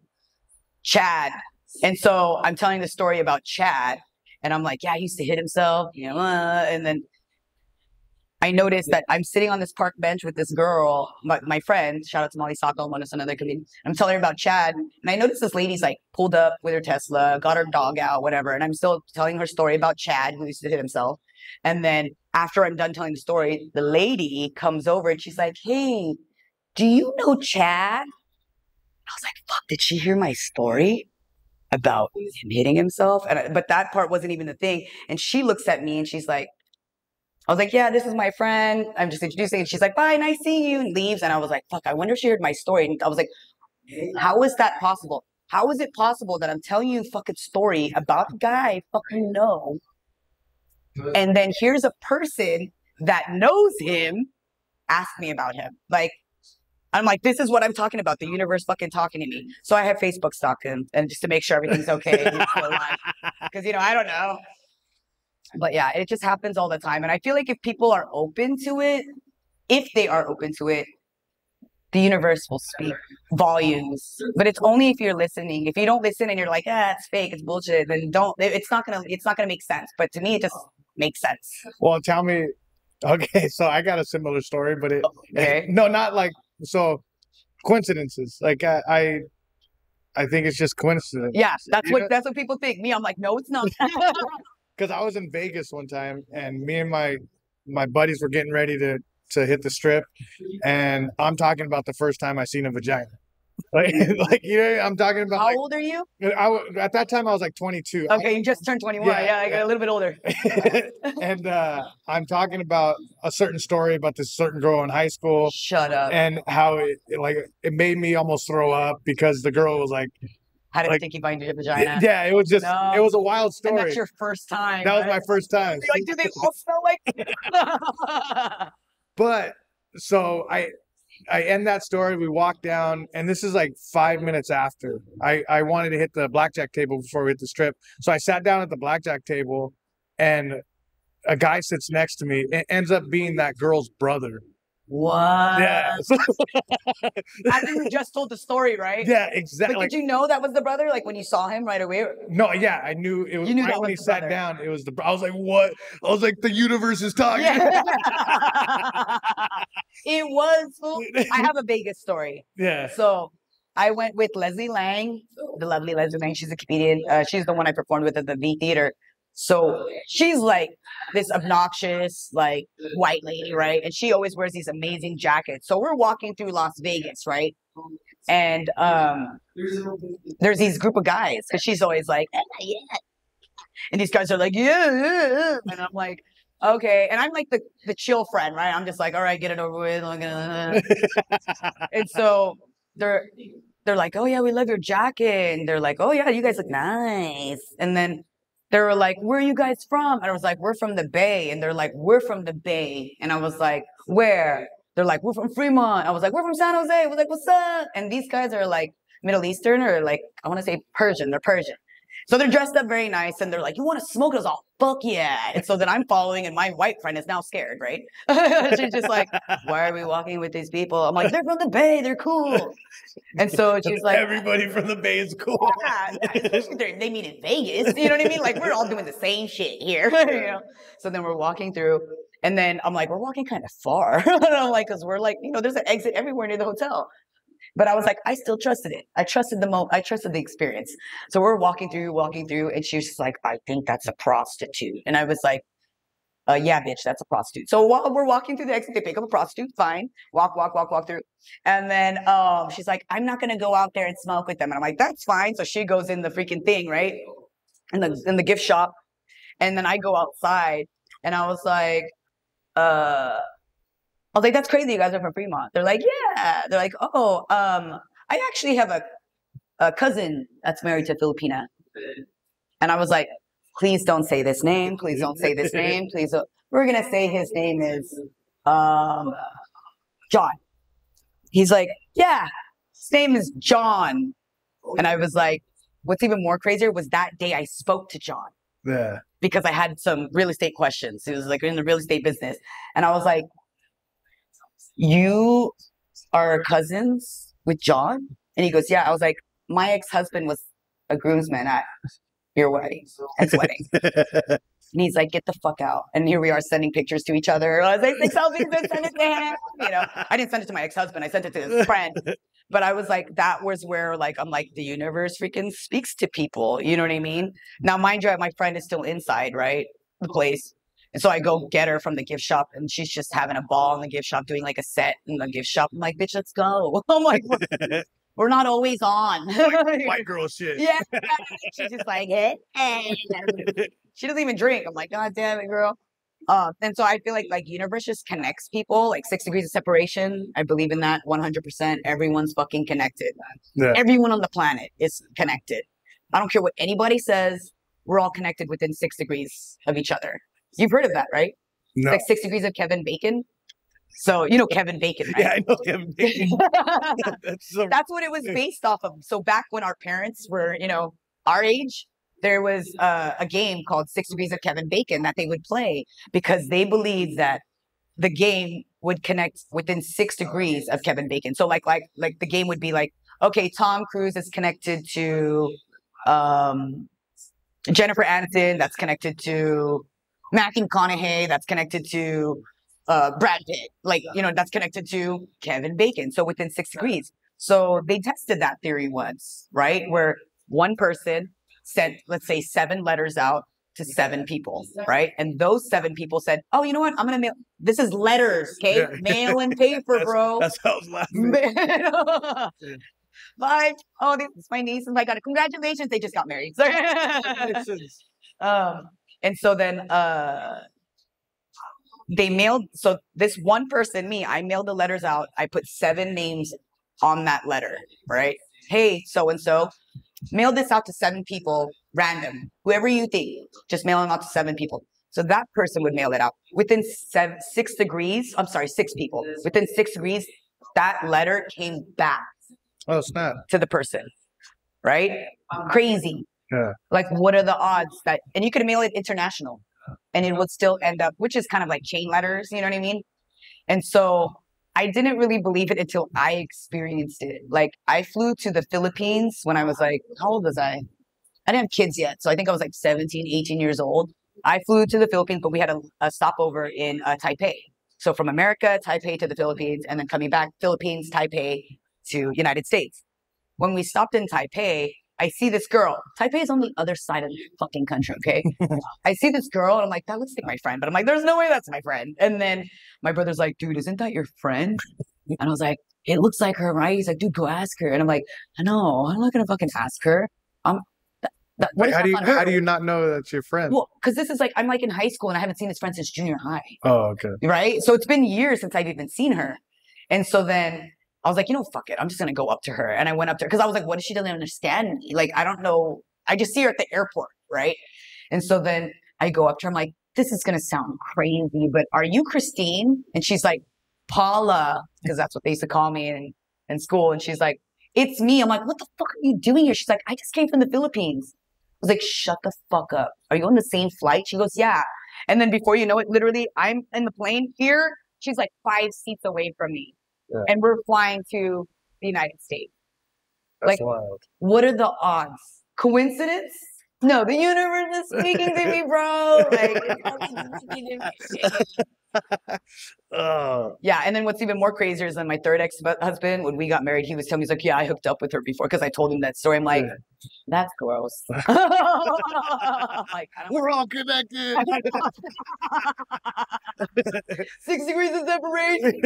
Chad. And so I'm telling the story about Chad. And I'm like, yeah, he used to hit himself, you know, and then I noticed that I'm sitting on this park bench with this girl, my friend, shout out to Molly Socko, one of another comedian. I'm telling her about Chad, and I noticed this lady's like pulled up with her Tesla, got her dog out, whatever, and I'm still telling her story about Chad, who used to hit himself. And then after I'm done telling the story, the lady comes over and she's like, hey, do you know Chad? I was like, fuck, did she hear my story about him hitting himself? But that part wasn't even the thing. And she looks at me and she's like, I was like, yeah, this is my friend. I'm just introducing. And she's like, bye, nice seeing you, and leaves. And I was like, fuck, I wonder if she heard my story. And I was like, how is that possible? How is it possible that I'm telling you a fucking story about a guy I fucking know? And then here's a person that knows him ask me about him. Like, I'm like, this is what I'm talking about. The universe fucking talking to me. So I have Facebook stalked him, and just to make sure everything's okay. Because, you know, I don't know. But yeah, it just happens all the time. And I feel like if people are open to it, if they are open to it, the universe will speak volumes. But it's only if you're listening. If you don't listen and you're like, it's fake, it's bullshit, then it's not gonna make sense. But to me, it just makes sense. Well, tell me. Okay, so I got a similar story, but no, not like so coincidences. Like I think it's just coincidence. Yeah, that's what people think. Me, I'm like, no, it's not. Because I was in Vegas one time, and me and my buddies were getting ready to hit the strip, and I'm talking about the first time I seen a vagina. Like you know, I'm talking about. How old are you? At that time I was like 22. Okay, you just turned 21. Yeah, I got a little bit older. And I'm talking about a certain story about this certain girl in high school. Shut up. And how it made me almost throw up because the girl was like. How did Sticky find your vagina? Yeah, it was just, it was a wild story. And that's your first time. That was my first time. You're like, do they all smell like? But so I end that story. We walk down, and this is like 5 minutes after. I wanted to hit the blackjack table before we hit the strip. So I sat down at the blackjack table, and a guy sits next to me. It ends up being that girl's brother. What? Yeah. After you just told the story, right? Yeah, exactly. But did you know that was the brother? Like when you saw him right away? No, yeah, I knew it was. You knew right that when was he the sat brother. down, it was the. I was like, what? I was like, the universe is talking. Yeah. It was. Fool. I have a Vegas story. Yeah. So I went with Leslie Lang, the lovely Leslie Lang. She's a comedian. She's the one I performed with at the V Theater. So she's like this obnoxious, like white lady, right? And she always wears these amazing jackets. So we're walking through Las Vegas, right? And there's these group of guys because she's always like, yeah. And these guys are like, yeah. And I'm like, okay. And I'm like the chill friend, right? I'm just like, all right, get it over with. And so they're like, oh yeah, we love your jacket. And they're like, oh yeah, you guys look nice. And then they were like, where are you guys from? And I was like, we're from the Bay. And they're like, we're from the Bay. And I was like, where? They're like, we're from Fremont. I was like, we're from San Jose. I was like, what's up? And these guys are like Middle Eastern or like, I want to say Persian. They're Persian. So they're dressed up very nice and they're like, you want to smoke? I was all, fuck yeah. And so then I'm following and my white friend is now scared, right? She's just like, why are we walking with these people? I'm like, they're from the Bay. They're cool. And so she's like, everybody from the Bay is cool. yeah, they meet in Vegas. You know what I mean? Like we're all doing the same shit here. You know? So then we're walking through and then I'm like, we're walking kind of far. And I'm like, cause we're like, you know, there's an exit everywhere near the hotel. But I was like, I still trusted it. I trusted I trusted the experience. So we're walking through, and she was just like, I think that's a prostitute. And I was like, yeah, bitch, that's a prostitute. So while we're walking through the exit, they pick up a prostitute, fine. Walk through. And then she's like, I'm not gonna go out there and smoke with them. And I'm like, that's fine. So she goes in the freaking thing, right? In the gift shop. And then I go outside and I was like, that's crazy. You guys are from Fremont. They're like, yeah. They're like, oh, I actually have a cousin that's married to a Filipina. And I was like, please don't say this name. Please don't say this name. Please don't. We're going to say his name is John. He's like, yeah, his name is John. And I was like, what's even more crazier was that day I spoke to John. Yeah. Because I had some real estate questions. He was like in the real estate business. And I was like, you are cousins with John? And he goes, yeah. I was like, my ex-husband was a groomsman at your wedding. Ex-wedding. And he's like, get the fuck out. And here we are sending pictures to each other. I was like, send it to him. You know, I didn't send it to my ex-husband. I sent it to his friend. But I was like, that was where like, I'm like, the universe freaking speaks to people. You know what I mean? Now, mind you, my friend is still inside, right? The place. And so I go get her from the gift shop and she's just having a ball in the gift shop, doing like a set in the gift shop. I'm like, bitch, let's go. I'm like, we're not always on. White girl shit. Yeah. She's just like, hey. She doesn't even drink. I'm like, God damn it, girl. And so I feel like universe just connects people, like 6 degrees of separation. I believe in that 100%. Everyone's fucking connected. Yeah. Everyone on the planet is connected. I don't care what anybody says. We're all connected within 6 degrees of each other. You've heard of that, right? No. It's like 6 degrees of Kevin Bacon. So, you know Kevin Bacon, right? Yeah, I know Kevin Bacon. That's what it was based off of. So back when our parents were, you know, our age, there was a game called 6 Degrees of Kevin Bacon that they would play because they believed that the game would connect within 6 degrees of Kevin Bacon. So like the game would be like, okay, Tom Cruise is connected to Jennifer Aniston, that's connected to Matthew McConaughey, that's connected to Brad Pitt, like, you know, that's connected to Kevin Bacon. So within 6 degrees. So they tested that theory once, right? Where one person sent, let's say, 7 letters out to 7 people, right? And those 7 people said, oh, you know what? I'm going to mail. This is letters, okay? Yeah. Mail and paper, bro. That's how I was laughing. Bye. Oh, this is my niece and my God. Congratulations. They just got married. And so then they mailed, so this one person, me, I mailed the letters out. I put 7 names on that letter, right? Hey, so-and-so, mail this out to 7 people, random, whoever you think, just mail them out to 7 people. So that person would mail it out. Within 6 degrees, I'm sorry, 6 people. Within 6 degrees, that letter came back. Oh, snap. To the person, right? Crazy. Yeah. Like, what are the odds that, and you could mail it international and it would still end up, which is kind of like chain letters, you know what I mean? And so I didn't really believe it until I experienced it. Like, I flew to the Philippines when I was like, how old was I? I didn't have kids yet. So I think I was like 17, 18 years old. I flew to the Philippines, but we had a stopover in Taipei. So from America, Taipei to the Philippines, and then coming back, Philippines, Taipei to United States. When we stopped in Taipei, I see this girl. Taipei is on the other side of the fucking country, okay? I see this girl and I'm like, that looks like my friend. But I'm like, there's no way that's my friend. And then my brother's like, dude, isn't that your friend? And I was like, it looks like her, right? He's like, dude, go ask her. And I'm like, no, I'm not going to fucking ask her. Wait, how do you not know that's your friend? Well, because this is like, I'm like in high school and I haven't seen this friend since junior high. Oh, okay. Right? So it's been years since I've even seen her. And so then I was like, you know, fuck it. I'm just going to go up to her. And I went up to her because I was like, what if she doesn't understand me? Like, I don't know. I just see her at the airport, right? And so then I go up to her. I'm like, this is going to sound crazy, but are you Christine? And she's like, Paula, because that's what they used to call me in school. And she's like, it's me. I'm like, what the fuck are you doing here? She's like, I just came from the Philippines. I was like, shut the fuck up. Are you on the same flight? She goes, yeah. And then before you know it, literally, I'm in the plane here. She's like 5 seats away from me. Yeah. And we're flying to the United States. That's like, wild. What are the odds? Coincidence? No, the universe is speaking to me, bro. Yeah, and then what's even more crazier is than my third ex-husband, when we got married, he was telling me, he's like, yeah, I hooked up with her before, because I told him that story. I'm like, that's gross. We're all connected. 6 degrees of separation.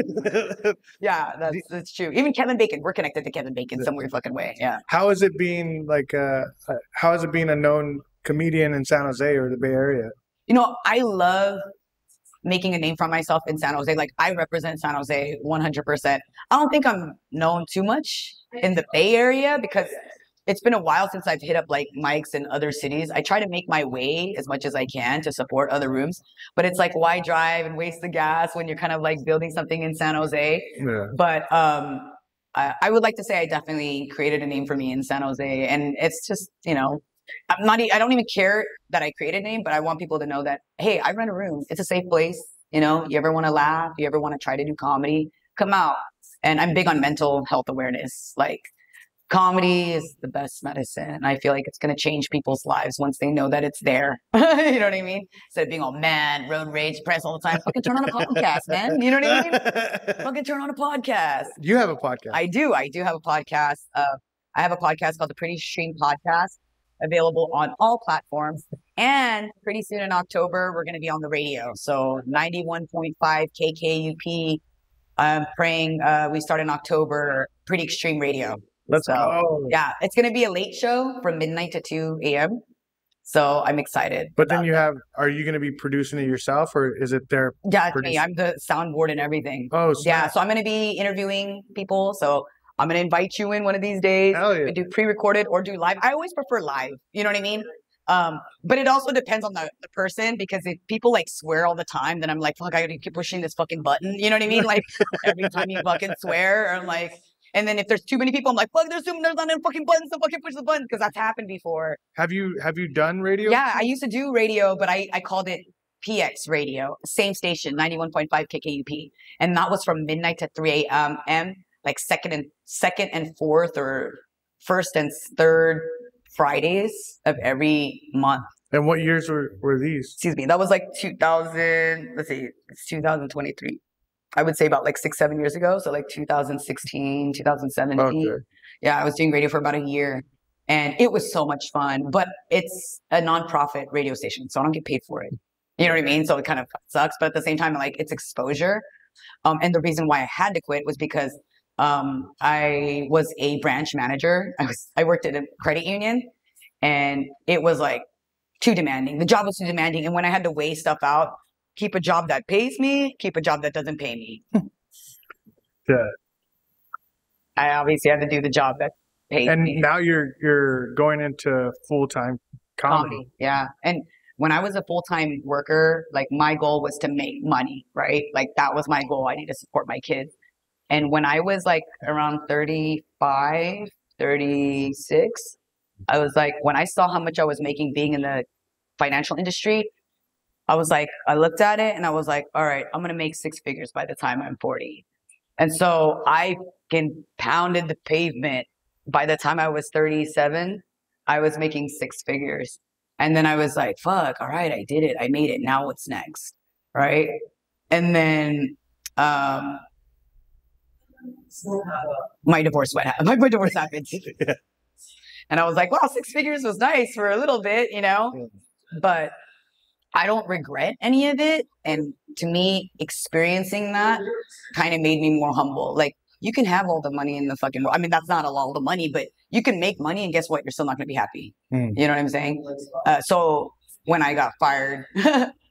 Yeah, that's true. Even Kevin Bacon, we're connected to Kevin Bacon some weird fucking way. Yeah. How is it being how is it being a known comedian in San Jose or the Bay Area? You know, I love making a name for myself in San Jose. Like, I represent San Jose 100%. I don't think I'm known too much in the Bay Area because it's been a while since I've hit up like mics in other cities. I try to make my way as much as I can to support other rooms, but it's like, why drive and waste the gas when you're kind of like building something in San Jose? Yeah. But I would like to say I definitely created a name for me in San Jose, and it's just, you know, I don't even care that I created a name, but I want people to know that, hey, I run a room. It's a safe place. You know, you ever want to laugh, you ever want to try to do comedy, come out. And I'm big on mental health awareness. Like, comedy is the best medicine. I feel like it's going to change people's lives once they know that it's there. You know what I mean? Instead of being all mad, road rage, depressed all the time, fucking turn on a podcast, man. You know what I mean? Fucking turn on a podcast. You have a podcast. I do have a podcast. I have a podcast called the Pretty Extreme Podcast, available on all platforms. And pretty soon in October, we're going to be on the radio. So 91.5 KKUP. I'm praying we start in October, Pretty Extreme Radio. Let's go. Yeah, it's going to be a late show from midnight to 2 a.m. So I'm excited. But then are you going to be producing it yourself, or is it their? Yeah, it's me. I'm the soundboard and everything. Oh, yeah. So I'm going to be interviewing people. So I'm going to invite you in one of these days. Hell yeah. Do pre-recorded or do live. I always prefer live. You know what I mean? But it also depends on the person, because if people like swear all the time, then I'm like, fuck, I gotta keep pushing this fucking button. You know what I mean? Like, every time you fucking swear, I'm like, and then if there's too many people, I'm like, fuck, there's not enough fucking buttons to fucking push the button, because that's happened before. Have you done radio? Yeah, I used to do radio, but I called it PX Radio, same station, 91.5 KKUP, and that was from midnight to 3 a.m. Like second and fourth, or first and third Fridays of every month. And what years were these? Excuse me, that was like 2000. Let's see, it's 2023. I would say about like 6-7 years ago. So like 2016, 2017. Okay. Yeah, I was doing radio for about a year, and it was so much fun. But it's a nonprofit radio station, so I don't get paid for it. You know what I mean? So it kind of sucks. But at the same time, like, it's exposure. And the reason why I had to quit was because I was a branch manager. I worked at a credit union, and it was like too demanding. The job was too demanding. And when I had to weigh stuff out, keep a job that pays me, keep a job that doesn't pay me. Yeah. I obviously had to do the job that pays me. And now you're going into full-time comedy. Yeah. And when I was a full-time worker, like, my goal was to make money, right? Like, that was my goal. I need to support my kids. And when I was like around 35, 36, I was like, when I saw how much I was making being in the financial industry, I was like, I looked at it and I was like, all right, I'm going to make 6 figures by the time I'm 40. And so I pounded the pavement. By the time I was 37, I was making 6 figures. And then I was like, fuck, all right, I did it. I made it. Now what's next? Right. And then, my divorce happened. My divorce happened. Yeah. And I was like, wow, 6 figures was nice for a little bit, you know, but I don't regret any of it. And to me, experiencing that kind of made me more humble. Like, you can have all the money in the fucking world. I mean, that's not all the money, but you can make money, and guess what? You're still not going to be happy. You know what I'm saying? So when I got fired,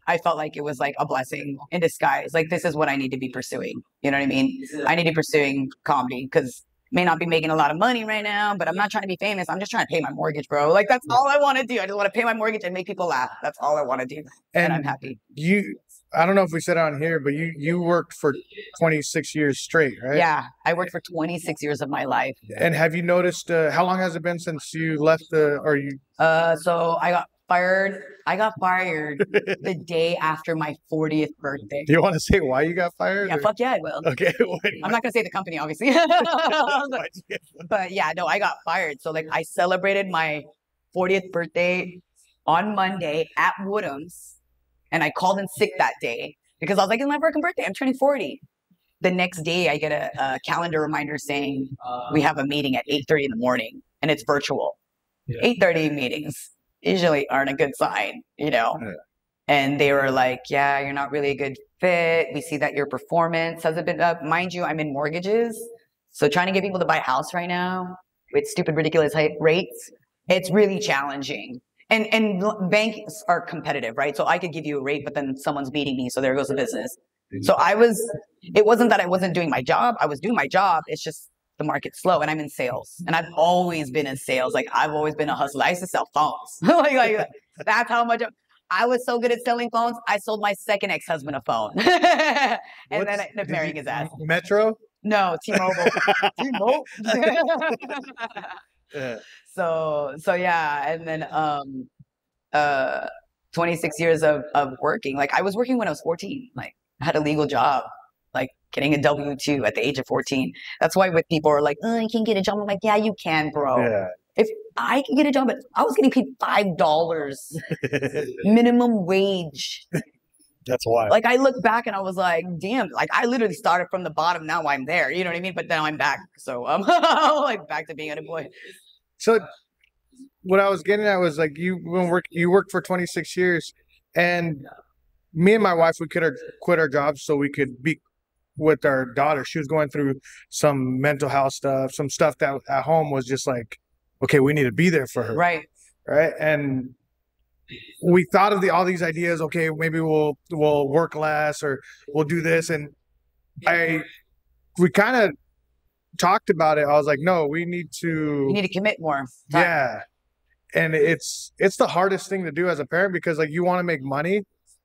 I felt like it was like a blessing in disguise. Like, this is what I need to be pursuing. You know what I mean? I need to be pursuing comedy, because may not be making a lot of money right now, but I'm not trying to be famous. I'm just trying to pay my mortgage, bro. Like, that's all I want to do. I just want to pay my mortgage and make people laugh. That's all I want to do. And I'm happy. I don't know if we said it on here, but you worked for 26 years straight, right? Yeah, I worked for 26 years of my life. And have you noticed, how long has it been since you left So I got fired. I got fired the day after my 40th birthday. Do you want to say why you got fired? Yeah, fuck yeah, I will. Okay. I'm not going to say the company, obviously. But yeah, no, I got fired. So like I celebrated my 40th birthday on Monday at Woodham's, and I called in sick that day because I was like, it's my freaking birthday. I'm turning 40. The next day I get a calendar reminder saying we have a meeting at 8:30 in the morning, and it's virtual. 8:30 meetings usually aren't a good sign, you know? Yeah. And they were like, yeah, you're not really a good fit. We see that your performance hasn't been up. Mind you, I'm in mortgages. So trying to get people to buy a house right now with stupid, ridiculous rates, it's really challenging. And banks are competitive, right? So I could give you a rate, but then someone's beating me. So there goes the business. So it wasn't that I wasn't doing my job. I was doing my job. It's just the market's slow, and I'm in sales, and I've always been in sales. Like I've always been a hustler. I used to sell phones. like that's how much I was so good at selling phones. I sold my second ex-husband a phone, and then I ended up marrying his ass. Metro? No, T-Mobile. T-Mobile. Yeah. So yeah, and then 26 years of working. Like I was working when I was 14. Like I had a legal job. Like getting a W-2 at the age of 14. That's why when people are like, oh, you can't get a job. I'm like, yeah, you can, bro. Yeah. If I can get a job, but I was getting paid $5 minimum wage. That's why. Like I look back and I was like, damn, like I literally started from the bottom. Now I'm there. You know what I mean? But now I'm back. So I'm like back to being unemployed. So what I was getting at was like you worked for 26 years, and me and my wife, we quit our jobs so we could be with our daughter. She was going through some mental health stuff, some stuff that at home was just like, okay, we need to be there for her. Right. And we thought of all these ideas. Okay, maybe we'll work less, or we'll do this. And we kind of talked about it. I was like, no, we need to commit more. Yeah. And it's the hardest thing to do as a parent, because like you want to make money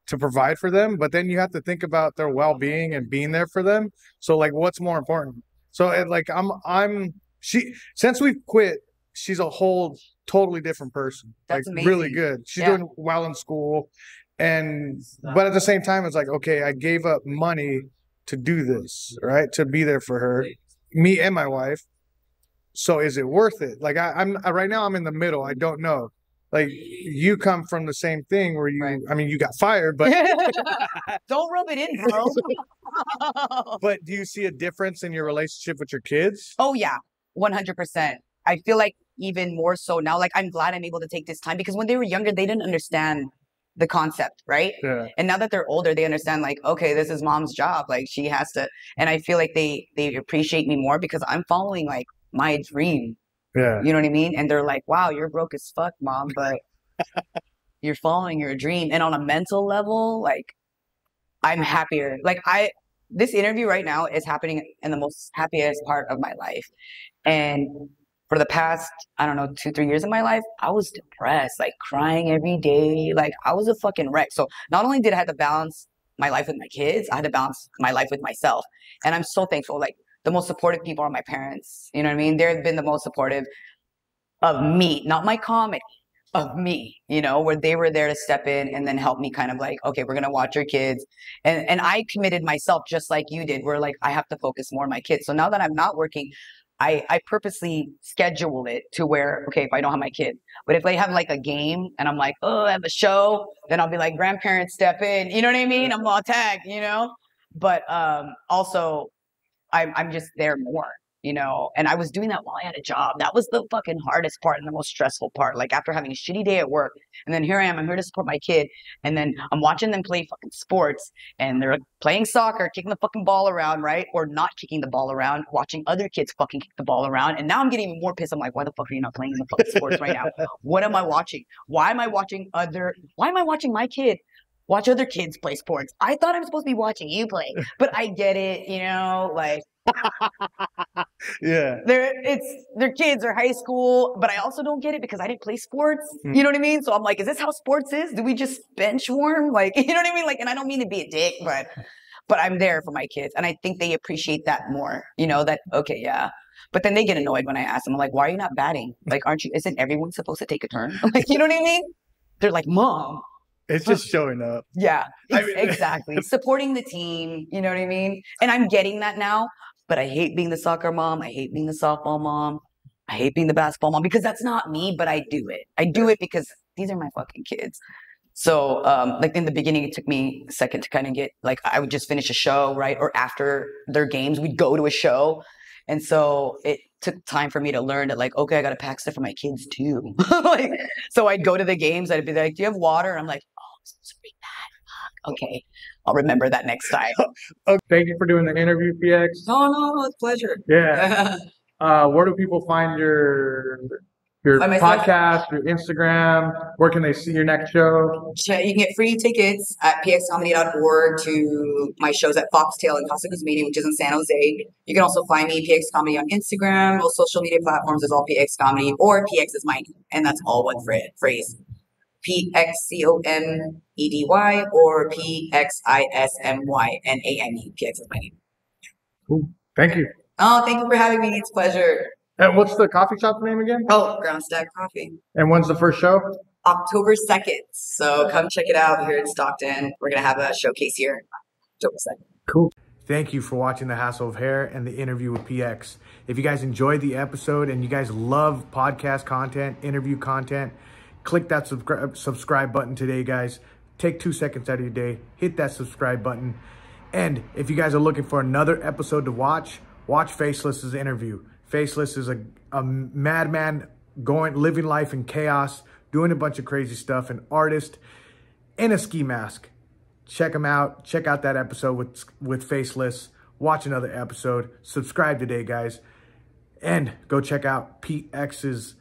to provide for them, but then you have to think about their well-being and being there for them. So like, what's more important? So like since we've quit, she's a whole totally different person. That's like amazing. Really good. She's doing well in school, but at the same time, it's like, okay, I gave up money to do this, right? To be there for her, me and my wife. So is it worth it? Like I'm right now, I'm in the middle. I don't know. Like you come from the same thing where you got fired, but don't rub it in, bro. But do you see a difference in your relationship with your kids? Oh yeah, 100%. I feel like even more so now. Like I'm glad I'm able to take this time, because when they were younger, they didn't understand the concept, right? Yeah. And now that they're older, they understand like, okay, this is mom's job. Like she has to, and I feel like they appreciate me more because I'm following like my dream. Yeah. You know what I mean? And they're like, wow, you're broke as fuck, mom, but you're following your dream. And on a mental level, like I'm happier. Like this interview right now is happening in the most happiest part of my life. And for the past, I don't know, 2-3 years of my life, I was depressed, like crying every day. Like I was a fucking wreck. So not only did I have to balance my life with my kids, I had to balance my life with myself. And I'm so thankful. Like the most supportive people are my parents. You know what I mean? They've been the most supportive of me, not my comedy, of me, you know, where they were there to step in and then help me kind of like, okay, we're going to watch your kids. And I committed myself just like you did, where like, I have to focus more on my kids. So now that I'm not working, I purposely schedule it to where, okay, if I don't have my kid, but if they have like a game and I'm like, oh, I have a show, then I'll be like, grandparents step in, you know what I mean? I'm all tagged, you know, but also I'm just there more, you know, and I was doing that while I had a job. That was the fucking hardest part and the most stressful part. Like after having a shitty day at work, and then here I am, I'm here to support my kid, and then I'm watching them play fucking sports, and they're playing soccer, kicking the fucking ball around, right? Or not kicking the ball around, watching other kids fucking kick the ball around. And now I'm getting even more pissed. I'm like, why the fuck are you not playing in the fucking sports right now? What am I watching? Why am I watching my kid watch other kids play sports? I thought I was supposed to be watching you play, but I get it, you know, like. Yeah. Their kids are high school, but I also don't get it because I didn't play sports. You know what I mean? So I'm like, is this how sports is? Do we just bench warm? Like, you know what I mean? Like, and I don't mean to be a dick, but I'm there for my kids. And I think they appreciate that more, you know, that, okay, yeah. But then they get annoyed when I ask them, I'm like, why are you not batting? Like, isn't everyone supposed to take a turn? Like, you know what I mean? They're like, Mom. It's just showing up. Yeah, I mean- exactly. Supporting the team, you know what I mean? And I'm getting that now, but I hate being the soccer mom. I hate being the softball mom. I hate being the basketball mom because that's not me, but I do it. I do it because these are my fucking kids. So, like in the beginning, it took me a second to kind of get, like, I would just finish a show, right? Or after their games, we'd go to a show. And so it took time for me to learn that, like, okay, I got to pack stuff for my kids too. Like, so I'd go to the games. I'd be like, do you have water? And I'm like, oh, I'm supposed to bring that. Okay. I'll remember that next time. Okay. Thank you for doing the interview, PX. No, it's a pleasure. Yeah. Where do people find your By myself? podcast, your Instagram? Where can they see your next show? You can get free tickets at pxcomedy.org to my shows at Foxtail and Casa Meeting, which is in San Jose. You can also find me, PX Comedy, on Instagram. Most social media platforms is all PX Comedy, or PX is mine. And that's all one phrase. PXCOMEDY or PXISMYNAME. PX is my name. Cool. Thank you. Oh, thank you for having me. It's a pleasure. And what's the coffee shop name again? Oh, Ground Stack Coffee. And when's the first show? October 2nd. So come check it out here in Stockton. We're going to have a showcase here October 2nd. Cool. Thank you for watching The Hassle of Hair and the interview with PX. If you guys enjoyed the episode and you guys love podcast content, interview content, click that subscribe button today, guys. Take 2 seconds out of your day. Hit that subscribe button. And if you guys are looking for another episode to watch Faceless's interview. Faceless is a madman living life in chaos, doing a bunch of crazy stuff, an artist in a ski mask. Check him out. Check out that episode with Faceless. Watch another episode. Subscribe today, guys. And go check out PX's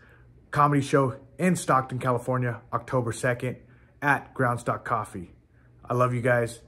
comedy show in Stockton, California, October 2nd at Groundstock Coffee. I love you guys.